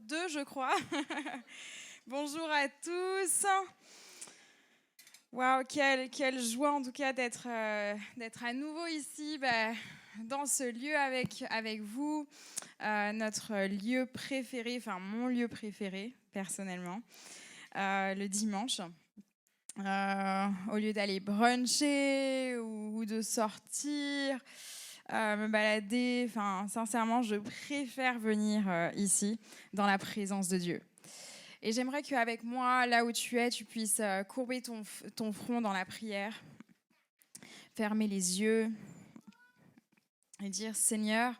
2, je crois. Bonjour à tous. Waouh, quelle joie en tout cas d'être à nouveau ici, dans ce lieu avec vous, notre lieu préféré, enfin mon lieu préféré personnellement, le dimanche. Au lieu d'aller bruncher ou de sortir, me balader, enfin sincèrement, je préfère venir ici, dans la présence de Dieu. Et j'aimerais qu'avec moi, là où tu es, tu puisses courber ton front dans la prière, fermer les yeux et dire Seigneur,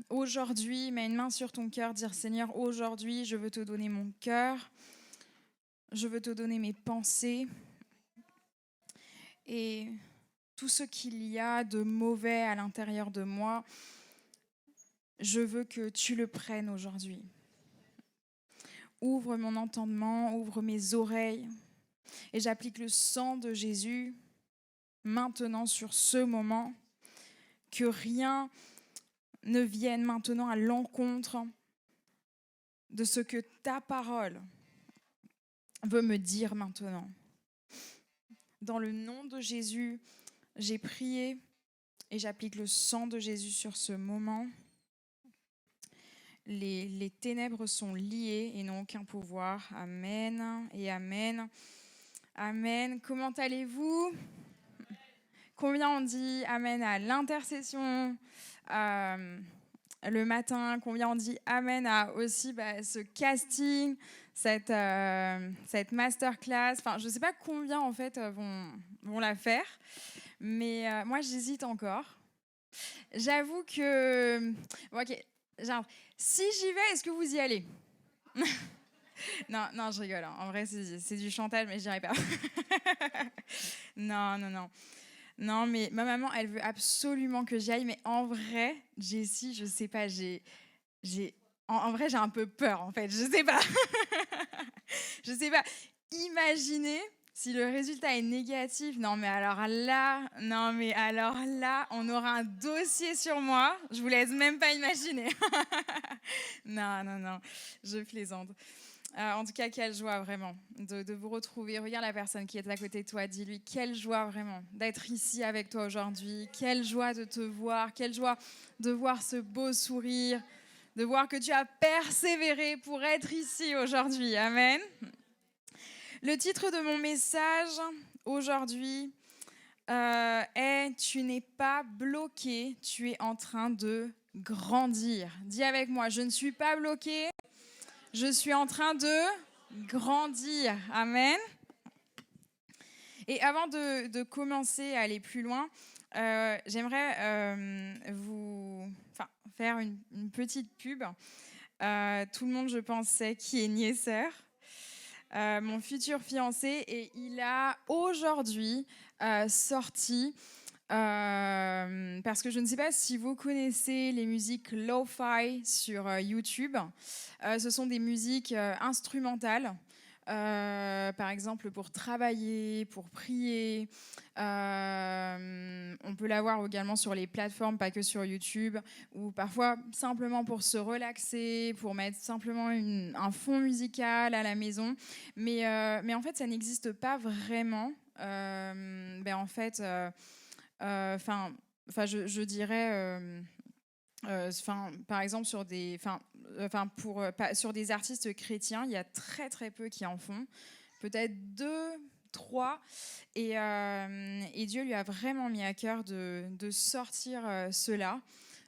aujourd'hui, mets une main sur ton cœur, dire Seigneur, aujourd'hui, je veux te donner mon cœur, je veux te donner mes pensées et tout ce qu'il y a de mauvais à l'intérieur de moi, je veux que tu le prennes aujourd'hui. Ouvre mon entendement, ouvre mes oreilles et j'applique le sang de Jésus maintenant sur ce moment, que rien ne vienne maintenant à l'encontre de ce que ta parole veut me dire maintenant. Dans le nom de Jésus, j'ai prié et j'applique le sang de Jésus sur ce moment. Les ténèbres sont liées et n'ont aucun pouvoir. Amen et amen. Amen. Comment allez-vous ? Combien on dit amen à l'intercession le matin? Combien on dit amen à aussi ce casting, cette masterclass? Enfin, je ne sais pas combien en fait vont la faire, mais moi j'hésite encore. J'avoue que... ok, genre, si j'y vais, est-ce que vous y allez? Non, je rigole. Hein. En vrai, c'est du chantage, mais je dirais pas. Non. Non, mais ma maman, elle veut absolument que j'y aille. Mais en vrai, Jessie, je sais pas, en vrai, j'ai un peu peur, en fait. Je sais pas. Je sais pas. Imaginez si le résultat est négatif. Non, mais alors là, on aura un dossier sur moi. Je vous laisse même pas imaginer. Non, je plaisante. En tout cas, quelle joie vraiment de vous retrouver. Regarde la personne qui est à côté de toi, dis-lui quelle joie vraiment d'être ici avec toi aujourd'hui. Quelle joie de te voir, quelle joie de voir ce beau sourire, de voir que tu as persévéré pour être ici aujourd'hui. Amen. Le titre de mon message aujourd'hui est « Tu n'es pas bloqué, tu es en train de grandir ». Dis avec moi, je ne suis pas bloqué. Je suis en train de grandir. Amen. Et avant de commencer à aller plus loin, j'aimerais vous faire une petite pub. Tout le monde, je pense, sait qui est Niesser, mon futur fiancé. Et il a aujourd'hui sorti... parce que je ne sais pas si vous connaissez les musiques lo-fi sur YouTube. Ce sont des musiques instrumentales, par exemple pour travailler, pour prier. On peut l'avoir également sur les plateformes, pas que sur YouTube, ou parfois simplement pour se relaxer, pour mettre simplement un fond musical à la maison. Mais en fait, ça n'existe pas vraiment. En fait... je dirais, par exemple, sur des artistes chrétiens, il y a très très peu qui en font, peut-être 2, 3, et Dieu lui a vraiment mis à cœur de sortir cela,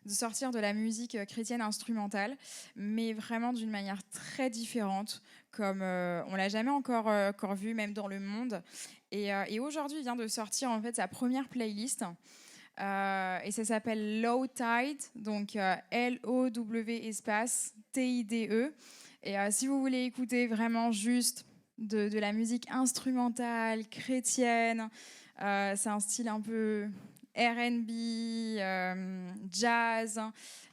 de sortir de la musique chrétienne instrumentale, mais vraiment d'une manière très différente, comme on l'a jamais encore vu, même dans le monde. Et aujourd'hui, il vient de sortir en fait sa première playlist. Et ça s'appelle Low Tide, donc L-O-W espace T-I-D-E. Et si vous voulez écouter vraiment juste de la musique instrumentale, chrétienne, c'est un style un peu R&B, jazz,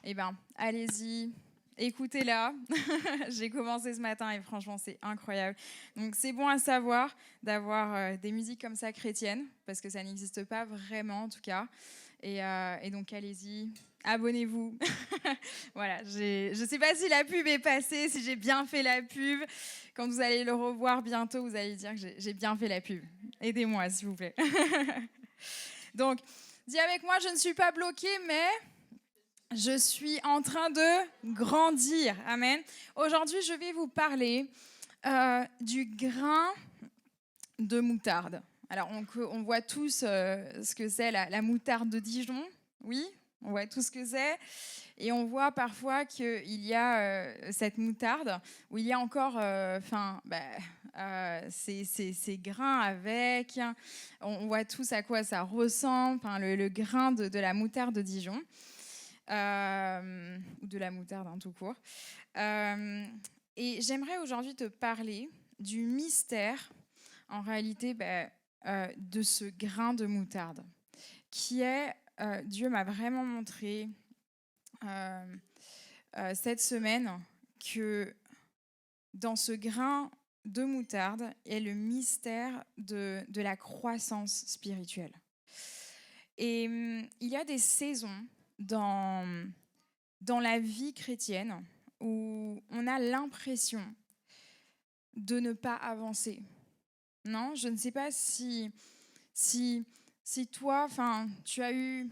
et allez-y. Écoutez-la, j'ai commencé ce matin et franchement c'est incroyable. Donc c'est bon à savoir d'avoir des musiques comme ça chrétiennes, parce que ça n'existe pas vraiment en tout cas. Et donc, allez-y, abonnez-vous. Voilà, je ne sais pas si la pub est passée, si j'ai bien fait la pub. Quand vous allez le revoir bientôt, vous allez dire que j'ai bien fait la pub. Aidez-moi, s'il vous plaît. Donc, dis avec moi, je ne suis pas bloquée, mais je suis en train de grandir. Amen. Aujourd'hui, je vais vous parler du grain de moutarde. Alors, on voit tous ce que c'est la moutarde de Dijon. Oui, on voit tout ce que c'est. Et on voit parfois qu'il y a cette moutarde où il y a encore ces grains avec. On voit tous à quoi ça ressemble, le grain de la moutarde de Dijon. Ou de la moutarde tout court. Et j'aimerais aujourd'hui te parler du mystère, en réalité, de ce grain de moutarde, qui est, Dieu m'a vraiment montré cette semaine que dans ce grain de moutarde est le mystère de la croissance spirituelle. Et il y a des saisons dans la vie chrétienne où on a l'impression de ne pas avancer. Non, je ne sais pas si toi, tu as eu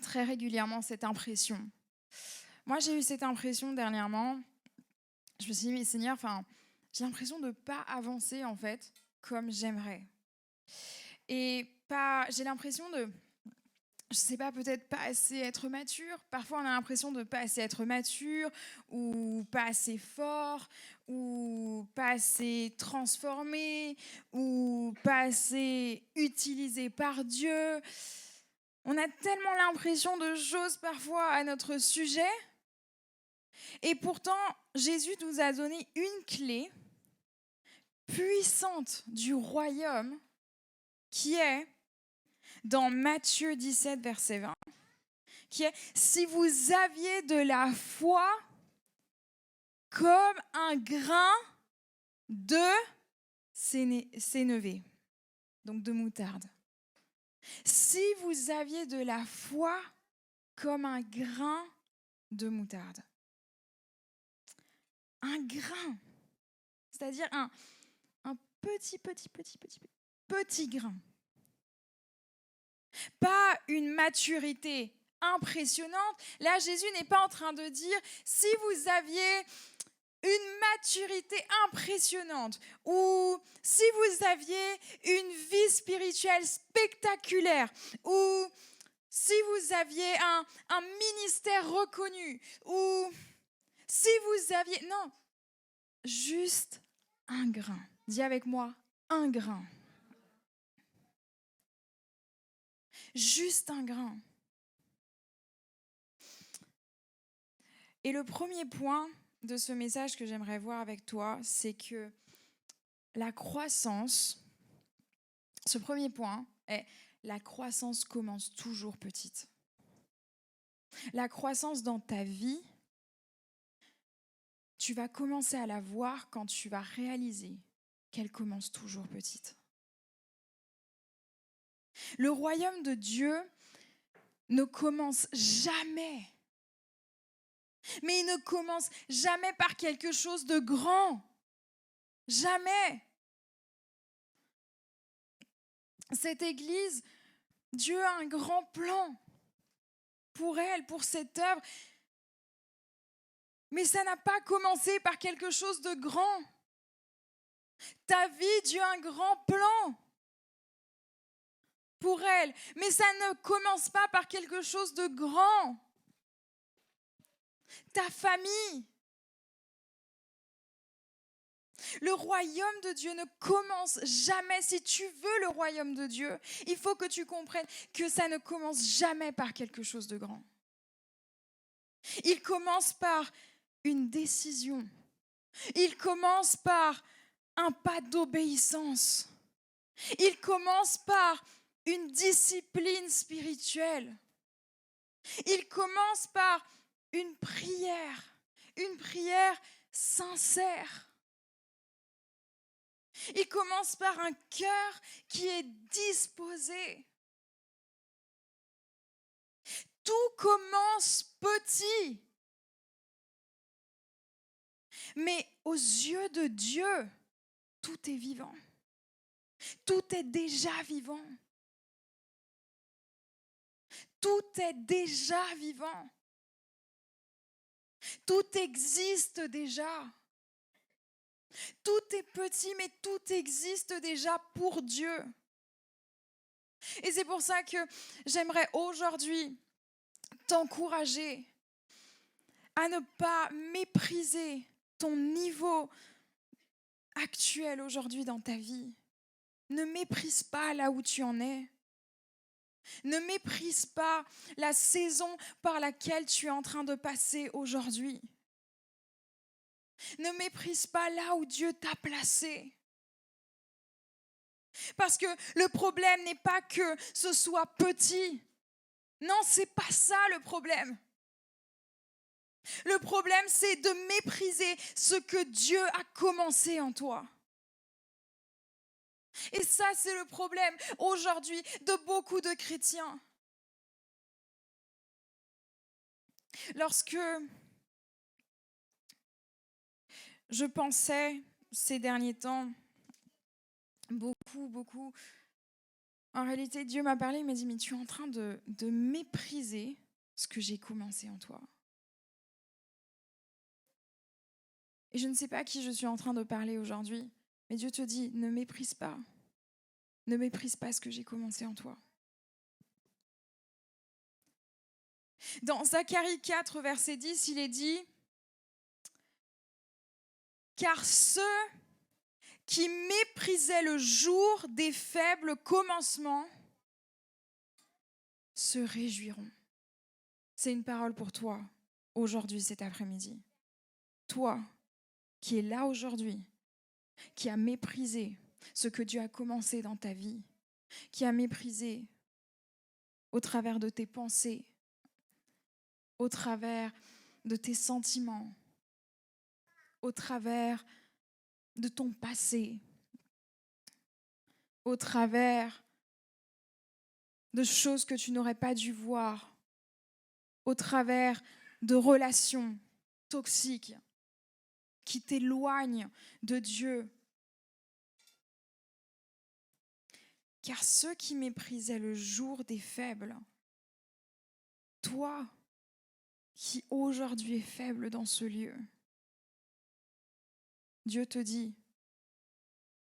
très régulièrement cette impression. Moi, j'ai eu cette impression dernièrement. Je me suis dit, mais Seigneur, j'ai l'impression de ne pas avancer, en fait, comme j'aimerais. Et j'ai l'impression de, je sais pas, peut-être pas assez être mature. Parfois, on a l'impression de pas assez être mature, ou pas assez fort, ou pas assez transformé, ou pas assez utilisé par Dieu. On a tellement l'impression de choses parfois à notre sujet. Et pourtant, Jésus nous a donné une clé puissante du royaume qui est dans Matthieu 17, verset 20, qui est « Si vous aviez de la foi comme un grain de sénévé », donc de moutarde. Si vous aviez de la foi comme un grain de moutarde. Un grain, c'est-à-dire un petit grain. Pas une maturité impressionnante. Là, Jésus n'est pas en train de dire si vous aviez une maturité impressionnante ou si vous aviez une vie spirituelle spectaculaire ou si vous aviez un ministère reconnu ou si vous aviez... Non, juste un grain. Dis avec moi, un grain. Juste un grain. Et le premier point de ce message que j'aimerais voir avec toi, c'est que la croissance, ce premier point est la croissance commence toujours petite. La croissance dans ta vie, tu vas commencer à la voir quand tu vas réaliser qu'elle commence toujours petite. Le royaume de Dieu ne commence jamais. Mais il ne commence jamais par quelque chose de grand. Jamais. Cette Église, Dieu a un grand plan pour elle, pour cette œuvre. Mais ça n'a pas commencé par quelque chose de grand. Ta vie, Dieu a un grand plan pour elle. Mais ça ne commence pas par quelque chose de grand. Ta famille. Le royaume de Dieu ne commence jamais. Si tu veux le royaume de Dieu, il faut que tu comprennes que ça ne commence jamais par quelque chose de grand. Il commence par une décision. Il commence par un pas d'obéissance. Il commence par une discipline spirituelle. Il commence par une prière sincère. Il commence par un cœur qui est disposé. Tout commence petit. Mais aux yeux de Dieu, tout est vivant. Tout est déjà vivant. Tout est déjà vivant. Tout existe déjà. Tout est petit, mais tout existe déjà pour Dieu. Et c'est pour ça que j'aimerais aujourd'hui t'encourager à ne pas mépriser ton niveau actuel aujourd'hui dans ta vie. Ne méprise pas là où tu en es. Ne méprise pas la saison par laquelle tu es en train de passer aujourd'hui. Ne méprise pas là où Dieu t'a placé. Parce que le problème n'est pas que ce soit petit. Non, c'est pas ça le problème. Le problème, c'est de mépriser ce que Dieu a commencé en toi. Et ça, c'est le problème aujourd'hui de beaucoup de chrétiens. Lorsque je pensais ces derniers temps, beaucoup, en réalité, Dieu m'a parlé, il m'a dit, mais tu es en train de mépriser ce que j'ai commencé en toi. Et je ne sais pas à qui je suis en train de parler aujourd'hui, mais Dieu te dit, ne méprise pas. Ne méprise pas ce que j'ai commencé en toi. Dans Zacharie 4, verset 10, il est dit, car ceux qui méprisaient le jour des faibles commencements se réjouiront. C'est une parole pour toi, aujourd'hui, cet après-midi. Toi, qui es là aujourd'hui, qui a méprisé ce que Dieu a commencé dans ta vie, qui a méprisé au travers de tes pensées, au travers de tes sentiments, au travers de ton passé, au travers de choses que tu n'aurais pas dû voir, au travers de relations toxiques qui t'éloignent de Dieu. Car ceux qui méprisaient le jour des faibles, toi qui aujourd'hui es faible dans ce lieu, Dieu te dit,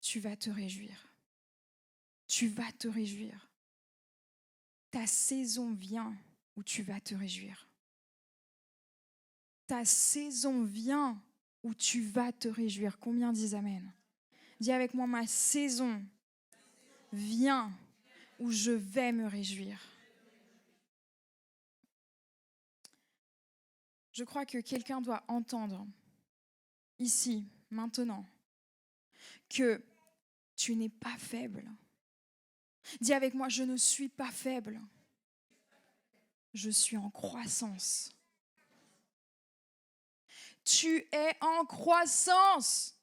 tu vas te réjouir. Tu vas te réjouir. Ta saison vient où tu vas te réjouir. Ta saison vient où tu vas te réjouir. Combien disent Amen? Dis avec moi, ma saison vient où je vais me réjouir. Je crois que quelqu'un doit entendre ici, maintenant, que tu n'es pas faible. Dis avec moi, je ne suis pas faible. Je suis en croissance. Tu es en croissance.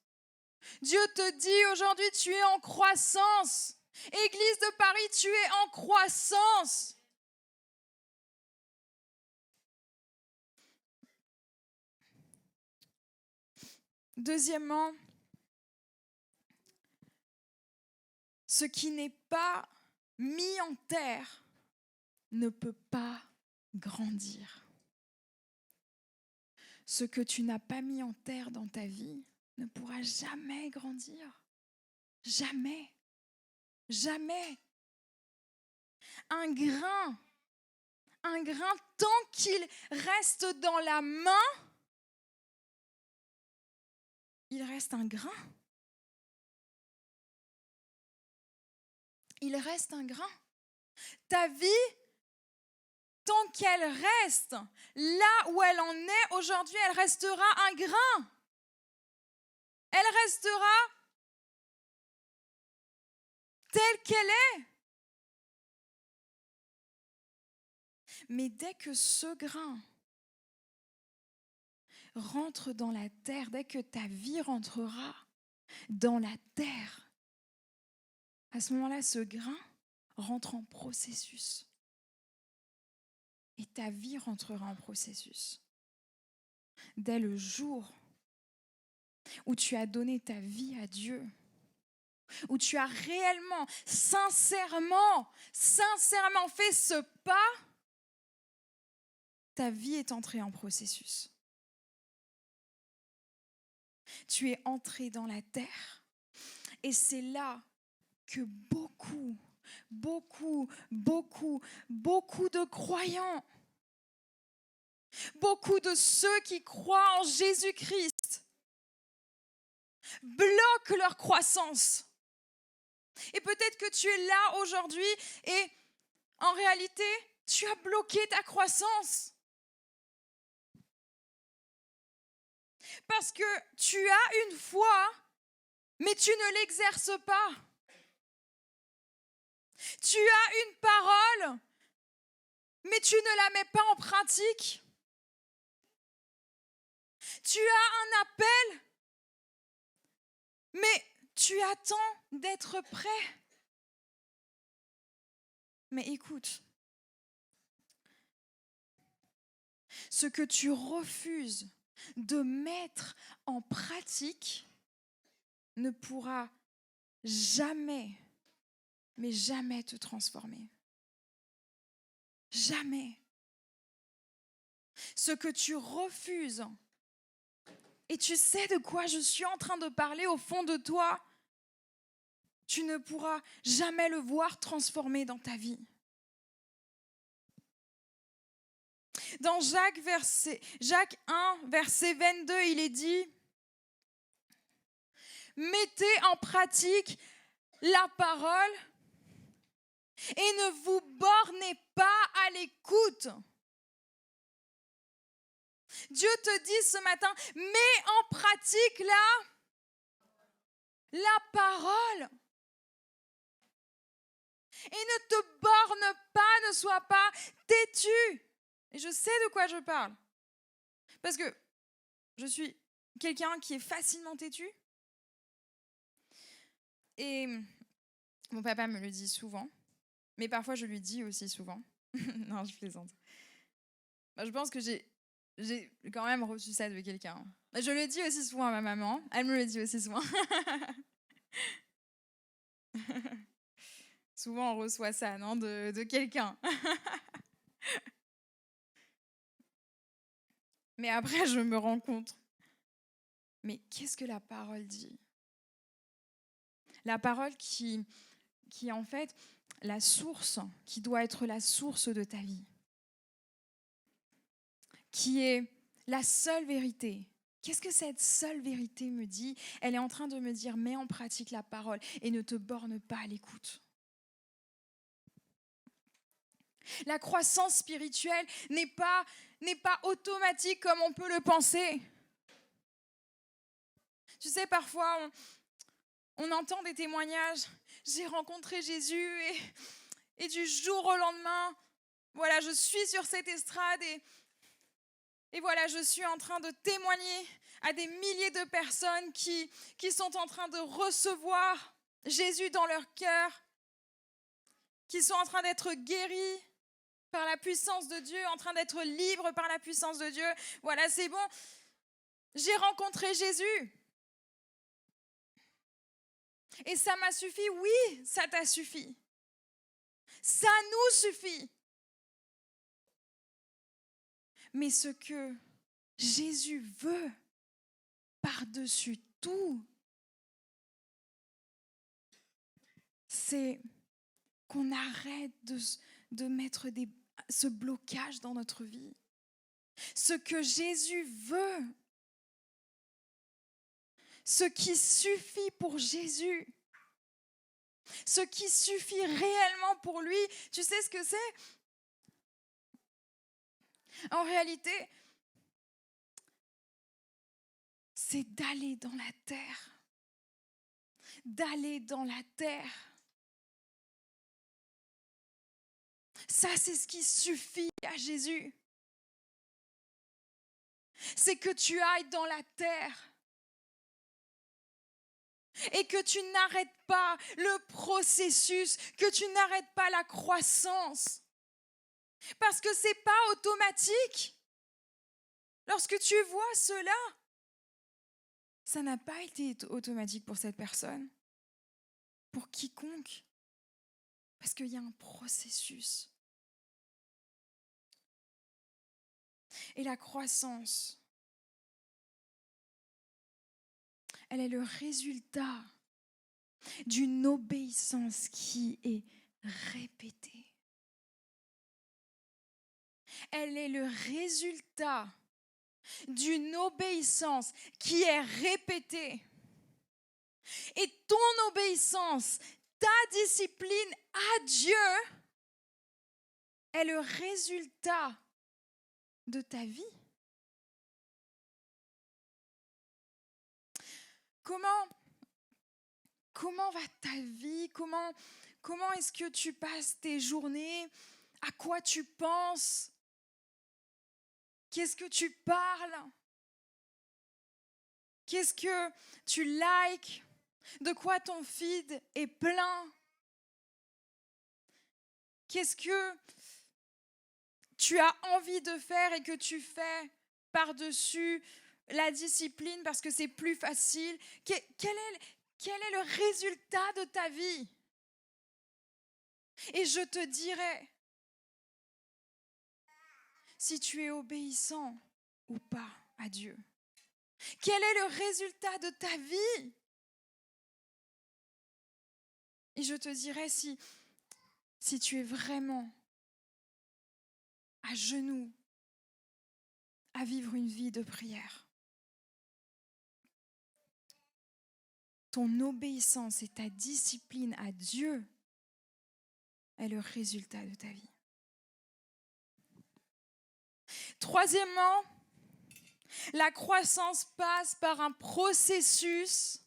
Dieu te dit aujourd'hui, tu es en croissance. Église de Paris, tu es en croissance. Deuxièmement, ce qui n'est pas mis en terre ne peut pas grandir. Ce que tu n'as pas mis en terre dans ta vie ne pourra jamais grandir. Jamais. Jamais. Un grain, tant qu'il reste dans la main, il reste un grain. Il reste un grain. Ta vie, tant qu'elle reste là où elle en est aujourd'hui, elle restera un grain. Elle restera telle qu'elle est. Mais dès que ce grain rentre dans la terre, dès que ta vie rentrera dans la terre, à ce moment-là, ce grain rentre en processus. et ta vie rentrera en processus. Dès le jour où tu as donné ta vie à Dieu, où tu as réellement, sincèrement fait ce pas, ta vie est entrée en processus. Tu es entré dans la terre. Et c'est là que beaucoup de croyants, beaucoup de ceux qui croient en Jésus-Christ, bloquent leur croissance. Et peut-être que tu es là aujourd'hui et en réalité, tu as bloqué ta croissance. Parce que tu as une foi, mais tu ne l'exerces pas. Tu as une parole, mais tu ne la mets pas en pratique. Tu as un appel, mais tu attends d'être prêt. Mais écoute, ce que tu refuses de mettre en pratique ne pourra jamais, mais jamais te transformer. Jamais. Ce que tu refuses, et tu sais de quoi je suis en train de parler au fond de toi, tu ne pourras jamais le voir transformer dans ta vie. Dans Jacques 1, verset 22, il est dit « Mettez en pratique la parole et ne vous bornez pas à l'écoute. » Dieu te dit ce matin, mets en pratique la parole. Et ne te borne pas, ne sois pas têtu. Et je sais de quoi je parle. Parce que je suis quelqu'un qui est facilement têtu. Et mon papa me le dit souvent. Mais parfois, je lui dis aussi souvent. Non, je plaisante. Je pense que j'ai quand même reçu ça de quelqu'un. Je le dis aussi souvent à ma maman. Elle me le dit aussi souvent. Souvent, on reçoit ça, non, de quelqu'un. Mais après, je me rends compte. Mais qu'est-ce que la parole dit ? La parole qui est en fait la source, qui doit être la source de ta vie. Qui est la seule vérité. Qu'est-ce que cette seule vérité me dit ? Elle est en train de me dire, mets en pratique la parole et ne te borne pas à l'écoute. La croissance spirituelle n'est pas automatique comme on peut le penser. Tu sais, parfois, on entend des témoignages. J'ai rencontré Jésus et du jour au lendemain, voilà, je suis sur cette estrade et voilà, je suis en train de témoigner à des milliers de personnes qui sont en train de recevoir Jésus dans leur cœur, qui sont en train d'être guéris par la puissance de Dieu, en train d'être libres par la puissance de Dieu. Voilà, c'est bon. J'ai rencontré Jésus. Et ça m'a suffi. Oui, ça t'a suffi. Ça nous suffit. Mais ce que Jésus veut par-dessus tout, c'est qu'on arrête de mettre ce blocage dans notre vie. Ce que Jésus veut, ce qui suffit pour Jésus, ce qui suffit réellement pour lui, tu sais ce que c'est ? En réalité, c'est d'aller dans la terre. D'aller dans la terre. Ça, c'est ce qui suffit à Jésus. C'est que tu ailles dans la terre. Et que tu n'arrêtes pas le processus, que tu n'arrêtes pas la croissance. Parce que ce n'est pas automatique. Lorsque tu vois cela, ça n'a pas été automatique pour cette personne, pour quiconque. Parce qu'il y a un processus. Et la croissance, elle est le résultat d'une obéissance qui est répétée. Elle est le résultat d'une obéissance qui est répétée. Et ton obéissance, ta discipline à Dieu est le résultat de ta vie. Comment va ta vie? Comment est-ce que tu passes tes journées? À quoi tu penses? Qu'est-ce que tu parles? Qu'est-ce que tu likes? De quoi ton feed est plein? Qu'est-ce que tu as envie de faire et que tu fais par-dessus la discipline parce que c'est plus facile? Quel est le résultat de ta vie? Et je te dirai si tu es obéissant ou pas à Dieu. Quel est le résultat de ta vie? Et je te dirai si tu es vraiment à genoux à vivre une vie de prière. Ton obéissance et ta discipline à Dieu est le résultat de ta vie. Troisièmement, la croissance passe par un processus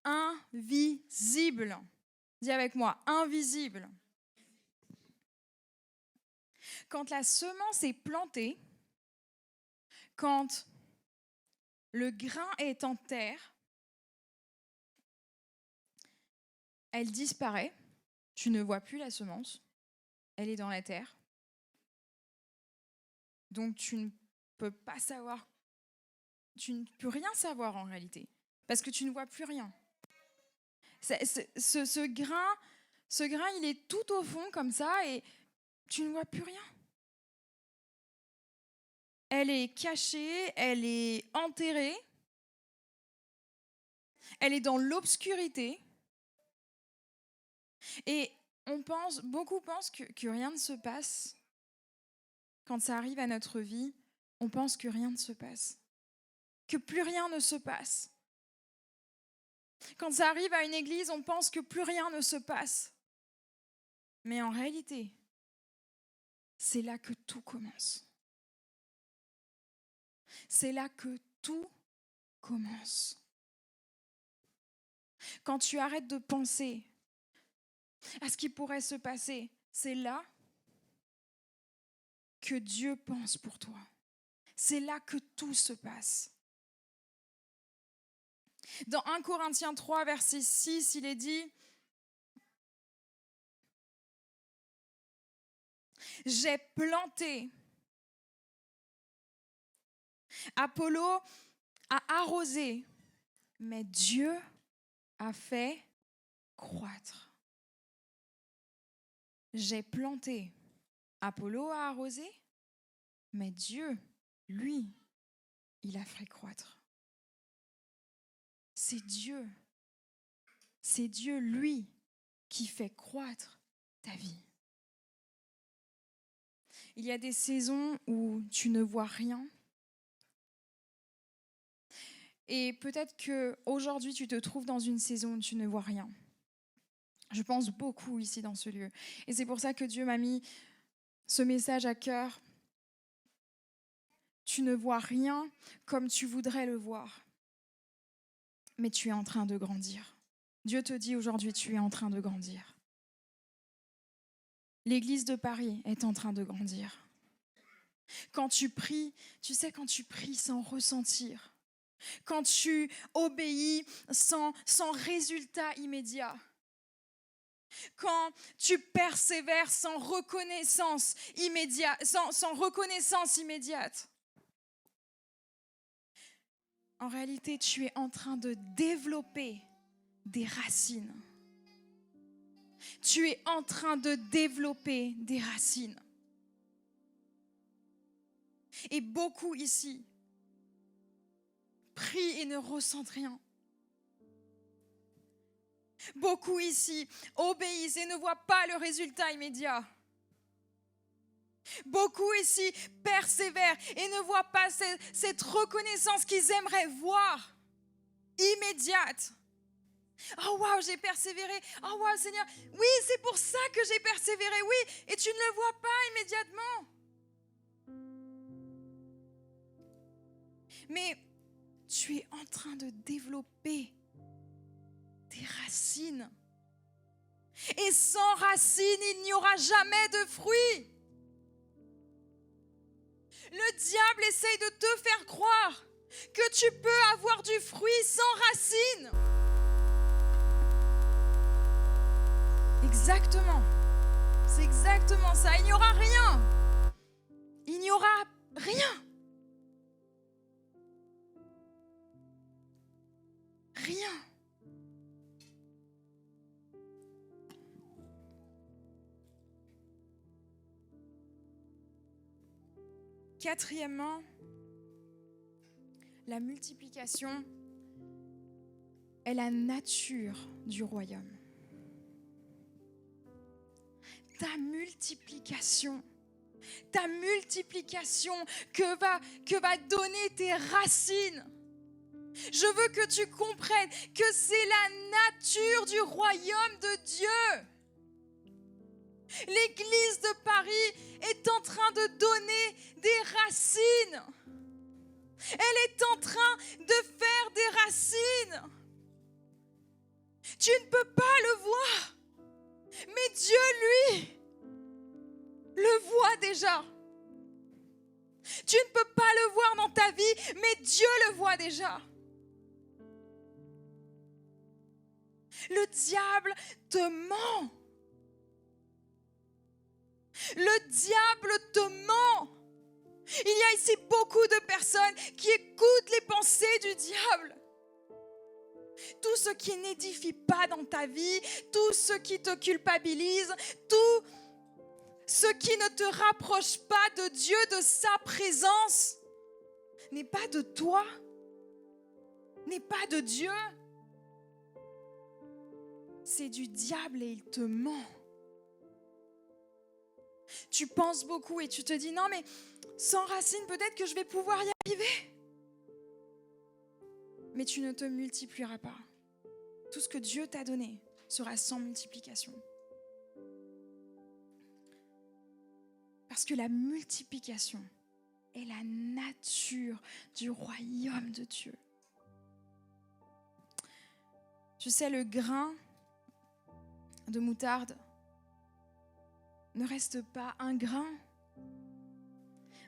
invisible. Dis avec moi, invisible. Quand la semence est plantée, quand le grain est en terre, elle disparaît. Tu ne vois plus la semence. Elle est dans la terre. Donc tu ne peux pas savoir, tu ne peux rien savoir en réalité, parce que tu ne vois plus rien. Ce grain, il est tout au fond comme ça et tu ne vois plus rien. Elle est cachée, elle est enterrée, elle est dans l'obscurité. Et beaucoup pensent que rien ne se passe. Quand ça arrive à notre vie, on pense que rien ne se passe, que plus rien ne se passe. Quand ça arrive à une église, on pense que plus rien ne se passe. Mais en réalité, c'est là que tout commence. C'est là que tout commence. Quand tu arrêtes de penser à ce qui pourrait se passer, c'est là que Dieu pense pour toi. C'est là que tout se passe. Dans 1 Corinthiens 3, verset 6, il est dit « J'ai planté, Apollo a arrosé, mais Dieu a fait croître. » J'ai planté, Apollo a arrosé, mais Dieu, lui, il a fait croître. C'est Dieu, lui, qui fait croître ta vie. Il y a des saisons où tu ne vois rien. Et peut-être qu'aujourd'hui, tu te trouves dans une saison où tu ne vois rien. Je pense beaucoup ici dans ce lieu. Et c'est pour ça que Dieu m'a mis ce message à cœur. Tu ne vois rien comme tu voudrais le voir. Mais tu es en train de grandir. Dieu te dit aujourd'hui, tu es en train de grandir. L'Église de Paris est en train de grandir. Quand tu pries, tu sais, quand tu pries sans ressentir, quand tu obéis sans résultat immédiat, Quand tu persévères sans reconnaissance immédiate, sans reconnaissance immédiate. En réalité, tu es en train de développer des racines. Tu es en train de développer des racines. Et beaucoup ici prient et ne ressentent rien. Beaucoup ici obéissent et ne voient pas le résultat immédiat. Beaucoup ici persévèrent et ne voient pas cette reconnaissance qu'ils aimeraient voir immédiate. Oh waouh, j'ai persévéré. Oh waouh, Seigneur, oui, c'est pour ça que j'ai persévéré, oui, et tu ne le vois pas immédiatement. Mais tu es en train de développer des racines. Et sans racines, il n'y aura jamais de fruits. Le diable essaye de te faire croire que tu peux avoir du fruit sans racines. Exactement. C'est exactement ça. Il n'y aura rien. Il n'y aura rien. Rien. Quatrièmement, la multiplication est la nature du royaume. Ta multiplication que va donner tes racines. Je veux que tu comprennes que c'est la nature du royaume de Dieu. L'Église de Paris est en train de donner des racines. Elle est en train de faire des racines. Tu ne peux pas le voir, mais Dieu, lui, le voit déjà. Tu ne peux pas le voir dans ta vie, mais Dieu le voit déjà. Le diable te ment. Le diable te ment. Il y a ici beaucoup de personnes qui écoutent les pensées du diable. Tout ce qui n'édifie pas dans ta vie, tout ce qui te culpabilise, tout ce qui ne te rapproche pas de Dieu, de sa présence, n'est pas de toi, n'est pas de Dieu. C'est du diable et il te ment. Tu penses beaucoup et tu te dis non mais sans racines peut-être que je vais pouvoir y arriver. Mais tu ne te multiplieras pas. Tout ce que Dieu t'a donné sera sans multiplication. Parce que la multiplication est la nature du royaume de Dieu. Tu sais, le grain de moutarde ne reste pas un grain,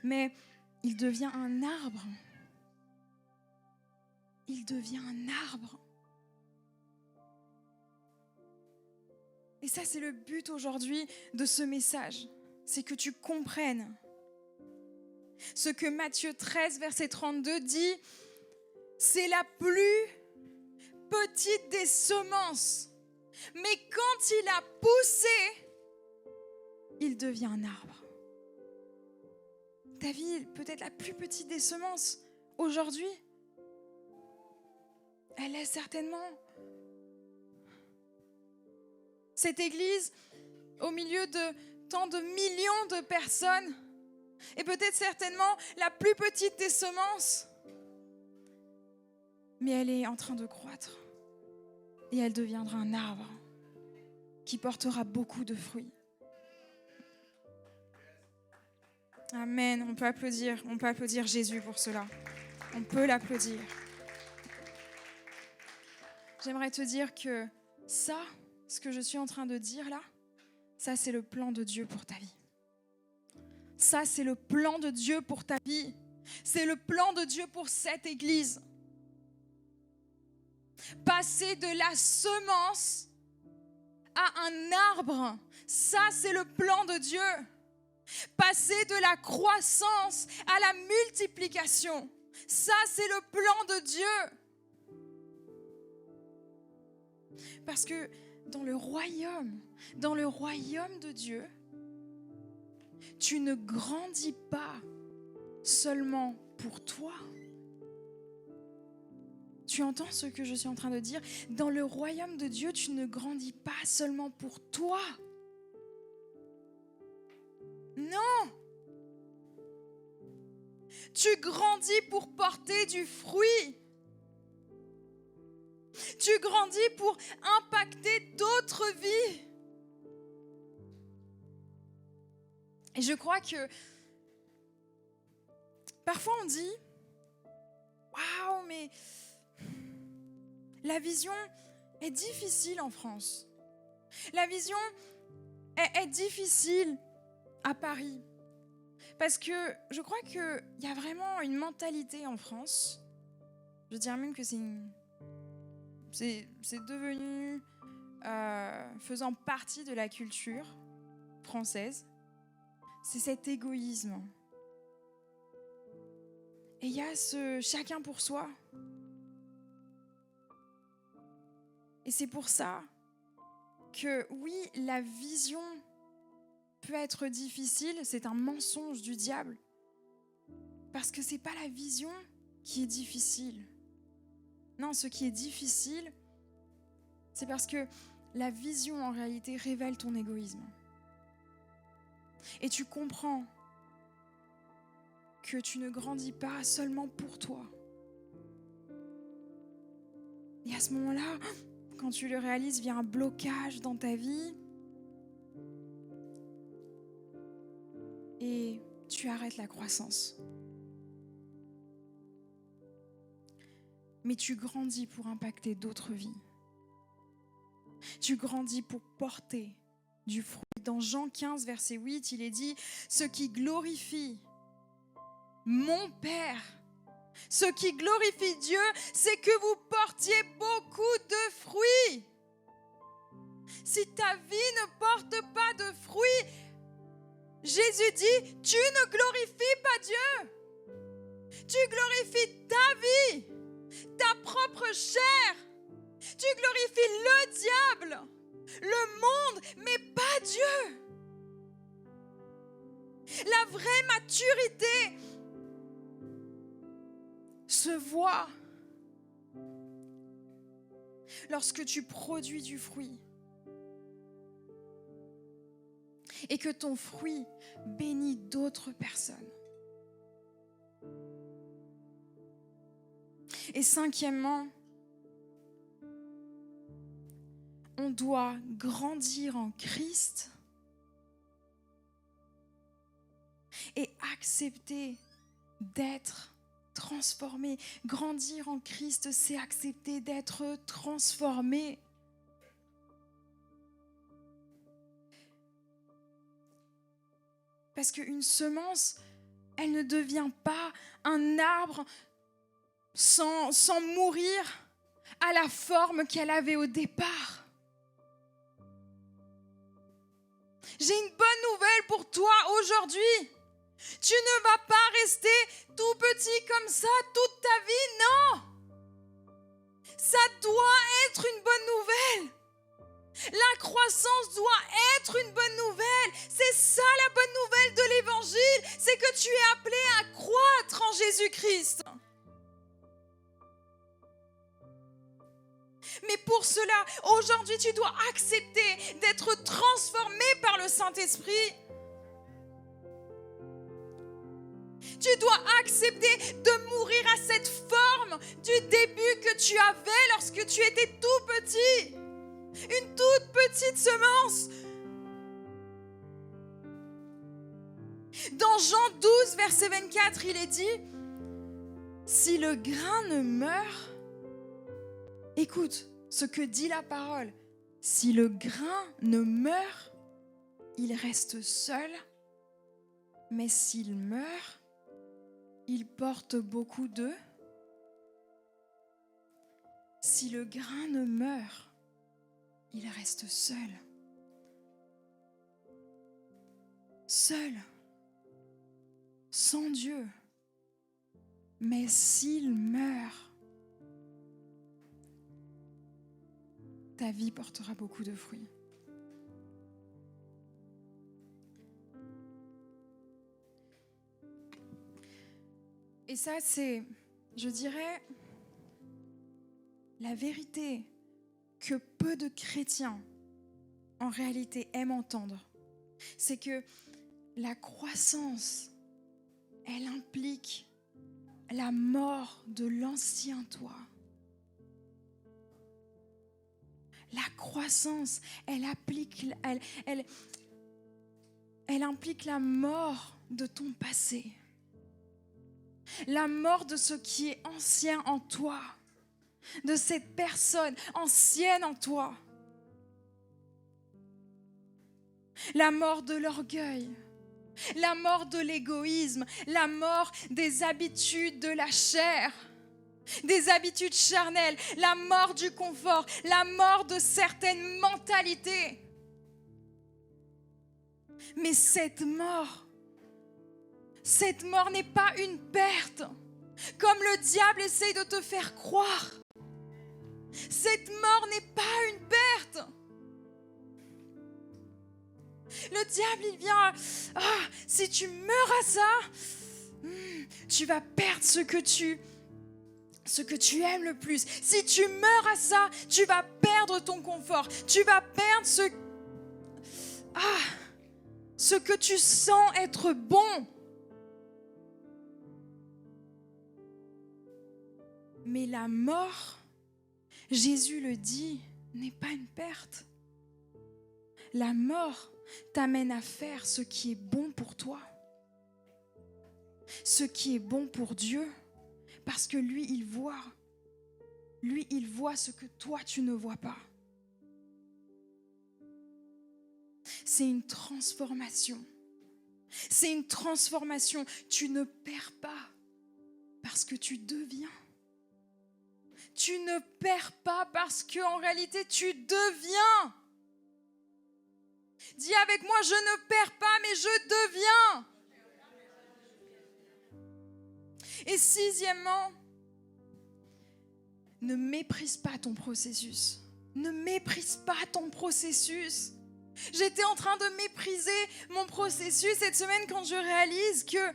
mais il devient un arbre. Il devient un arbre. Et ça, c'est le but aujourd'hui de ce message. C'est que tu comprennes ce que Matthieu 13, verset 32 dit. C'est la plus petite des semences. Mais quand il a poussé, il devient un arbre. Ta vie, peut-être la plus petite des semences, aujourd'hui, elle est certainement. Cette église, au milieu de tant de millions de personnes, est peut-être certainement la plus petite des semences, mais elle est en train de croître et elle deviendra un arbre qui portera beaucoup de fruits. Amen. On peut applaudir Jésus pour cela. On peut l'applaudir. J'aimerais te dire que ça, ce que je suis en train de dire là, ça c'est le plan de Dieu pour ta vie. Ça c'est le plan de Dieu pour ta vie. C'est le plan de Dieu pour cette église. Passer de la semence à un arbre. Ça, c'est le plan de Dieu. Passer de la croissance à la multiplication. Ça, c'est le plan de Dieu. Parce que dans le royaume de Dieu, tu ne grandis pas seulement pour toi. Tu entends ce que je suis en train de dire? Dans le royaume de Dieu, tu ne grandis pas seulement pour toi. Non! Tu grandis pour porter du fruit. Tu grandis pour impacter d'autres vies. Et je crois que parfois on dit « Waouh, mais la vision est difficile en France. La vision est difficile à Paris. » Parce que je crois qu'il y a vraiment une mentalité en France. Je dirais même que c'est devenu faisant partie de la culture française. C'est cet égoïsme. Et il y a ce chacun pour soi. Et c'est pour ça que oui, la vision peut être difficile, c'est un mensonge du diable. Parce que c'est pas la vision qui est difficile. Non, ce qui est difficile, c'est parce que la vision en réalité révèle ton égoïsme. Et tu comprends que tu ne grandis pas seulement pour toi. Et à ce moment-là, quand tu le réalises, vient un blocage dans ta vie. Et tu arrêtes la croissance. Mais tu grandis pour impacter d'autres vies. Tu grandis pour porter du fruit. Dans Jean 15, verset 8, il est dit « Ce qui glorifie mon Père, ce qui glorifie Dieu, c'est que vous portiez beaucoup de fruits. » Si ta vie ne porte pas de fruits, Jésus dit « Tu ne glorifies pas Dieu. Tu glorifies ta vie, ta propre chair. Tu glorifies le diable, le monde, mais pas Dieu. » La vraie maturité se voit lorsque tu produis du fruit et que ton fruit bénit d'autres personnes. Et cinquièmement, on doit grandir en Christ et accepter d'être transformé. Grandir en Christ, c'est accepter d'être transformé. Parce qu'une semence, elle ne devient pas un arbre sans mourir à la forme qu'elle avait au départ. J'ai une bonne nouvelle pour toi aujourd'hui. Tu ne vas pas rester tout petit comme ça toute ta vie, non. Ça doit être une bonne nouvelle. La croissance doit être une bonne nouvelle. C'est ça la bonne nouvelle de l'évangile, c'est que tu es appelé à croître en Jésus-Christ. Mais pour cela, aujourd'hui, tu dois accepter d'être transformé par le Saint-Esprit. Tu dois accepter de mourir à cette forme du début que tu avais lorsque tu étais tout petit. Une toute petite semence. Dans Jean 12, verset 24, il est dit « Si le grain ne meurt, écoute ce que dit la parole, si le grain ne meurt, il reste seul, mais s'il meurt, il porte beaucoup d'œufs. Si le grain ne meurt, il reste seul. seul, sans Dieu. Mais s'il meurt, ta vie portera beaucoup de fruits. Et ça, c'est, je dirais, la vérité que peu de chrétiens, en réalité, aiment entendre. C'est que la croissance, elle implique la mort de l'ancien toi. La croissance, elle implique la mort de ton passé. La mort de ce qui est ancien en toi, de cette personne ancienne en toi. La mort de l'orgueil, la mort de l'égoïsme, la mort des habitudes de la chair, des habitudes charnelles, la mort du confort, la mort de certaines mentalités. Mais cette mort n'est pas une perte, comme le diable essaye de te faire croire. Cette mort n'est pas une perte. Le diable, il vient, si tu meurs à ça, tu vas perdre ce que tu aimes le plus. Si tu meurs à ça, tu vas perdre ton confort. Tu vas perdre ce que tu sens être bon. Mais la mort, Jésus le dit, n'est pas une perte. La mort t'amène à faire ce qui est bon pour toi, ce qui est bon pour Dieu, parce que lui, il voit ce que toi, tu ne vois pas. C'est une transformation. C'est une transformation. Tu ne perds pas parce que tu deviens. Tu ne perds pas parce qu'en réalité, tu deviens. Dis avec moi, je ne perds pas, mais je deviens. Et sixièmement, ne méprise pas ton processus. Ne méprise pas ton processus. J'étais en train de mépriser mon processus cette semaine quand je réalise que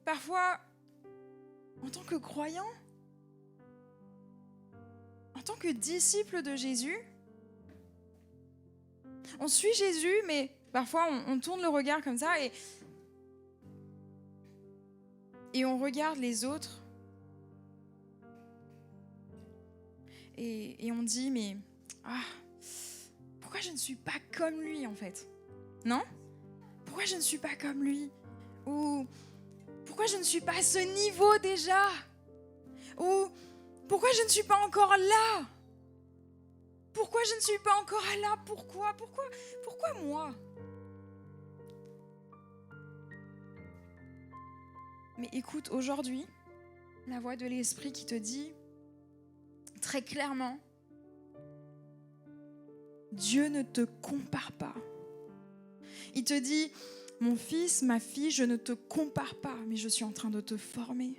parfois, en tant que croyant, en tant que disciple de Jésus, on suit Jésus, mais parfois on tourne le regard comme ça et on regarde les autres et on dit mais pourquoi je ne suis pas comme lui en fait? Non? Pourquoi je ne suis pas comme lui? Ou pourquoi je ne suis pas à ce niveau déjà? Ou pourquoi je ne suis pas encore là? Pourquoi je ne suis pas encore là? Pourquoi moi? Mais écoute, aujourd'hui, la voix de l'Esprit qui te dit très clairement, Dieu ne te compare pas. Il te dit, mon fils, ma fille, je ne te compare pas, mais je suis en train de te former.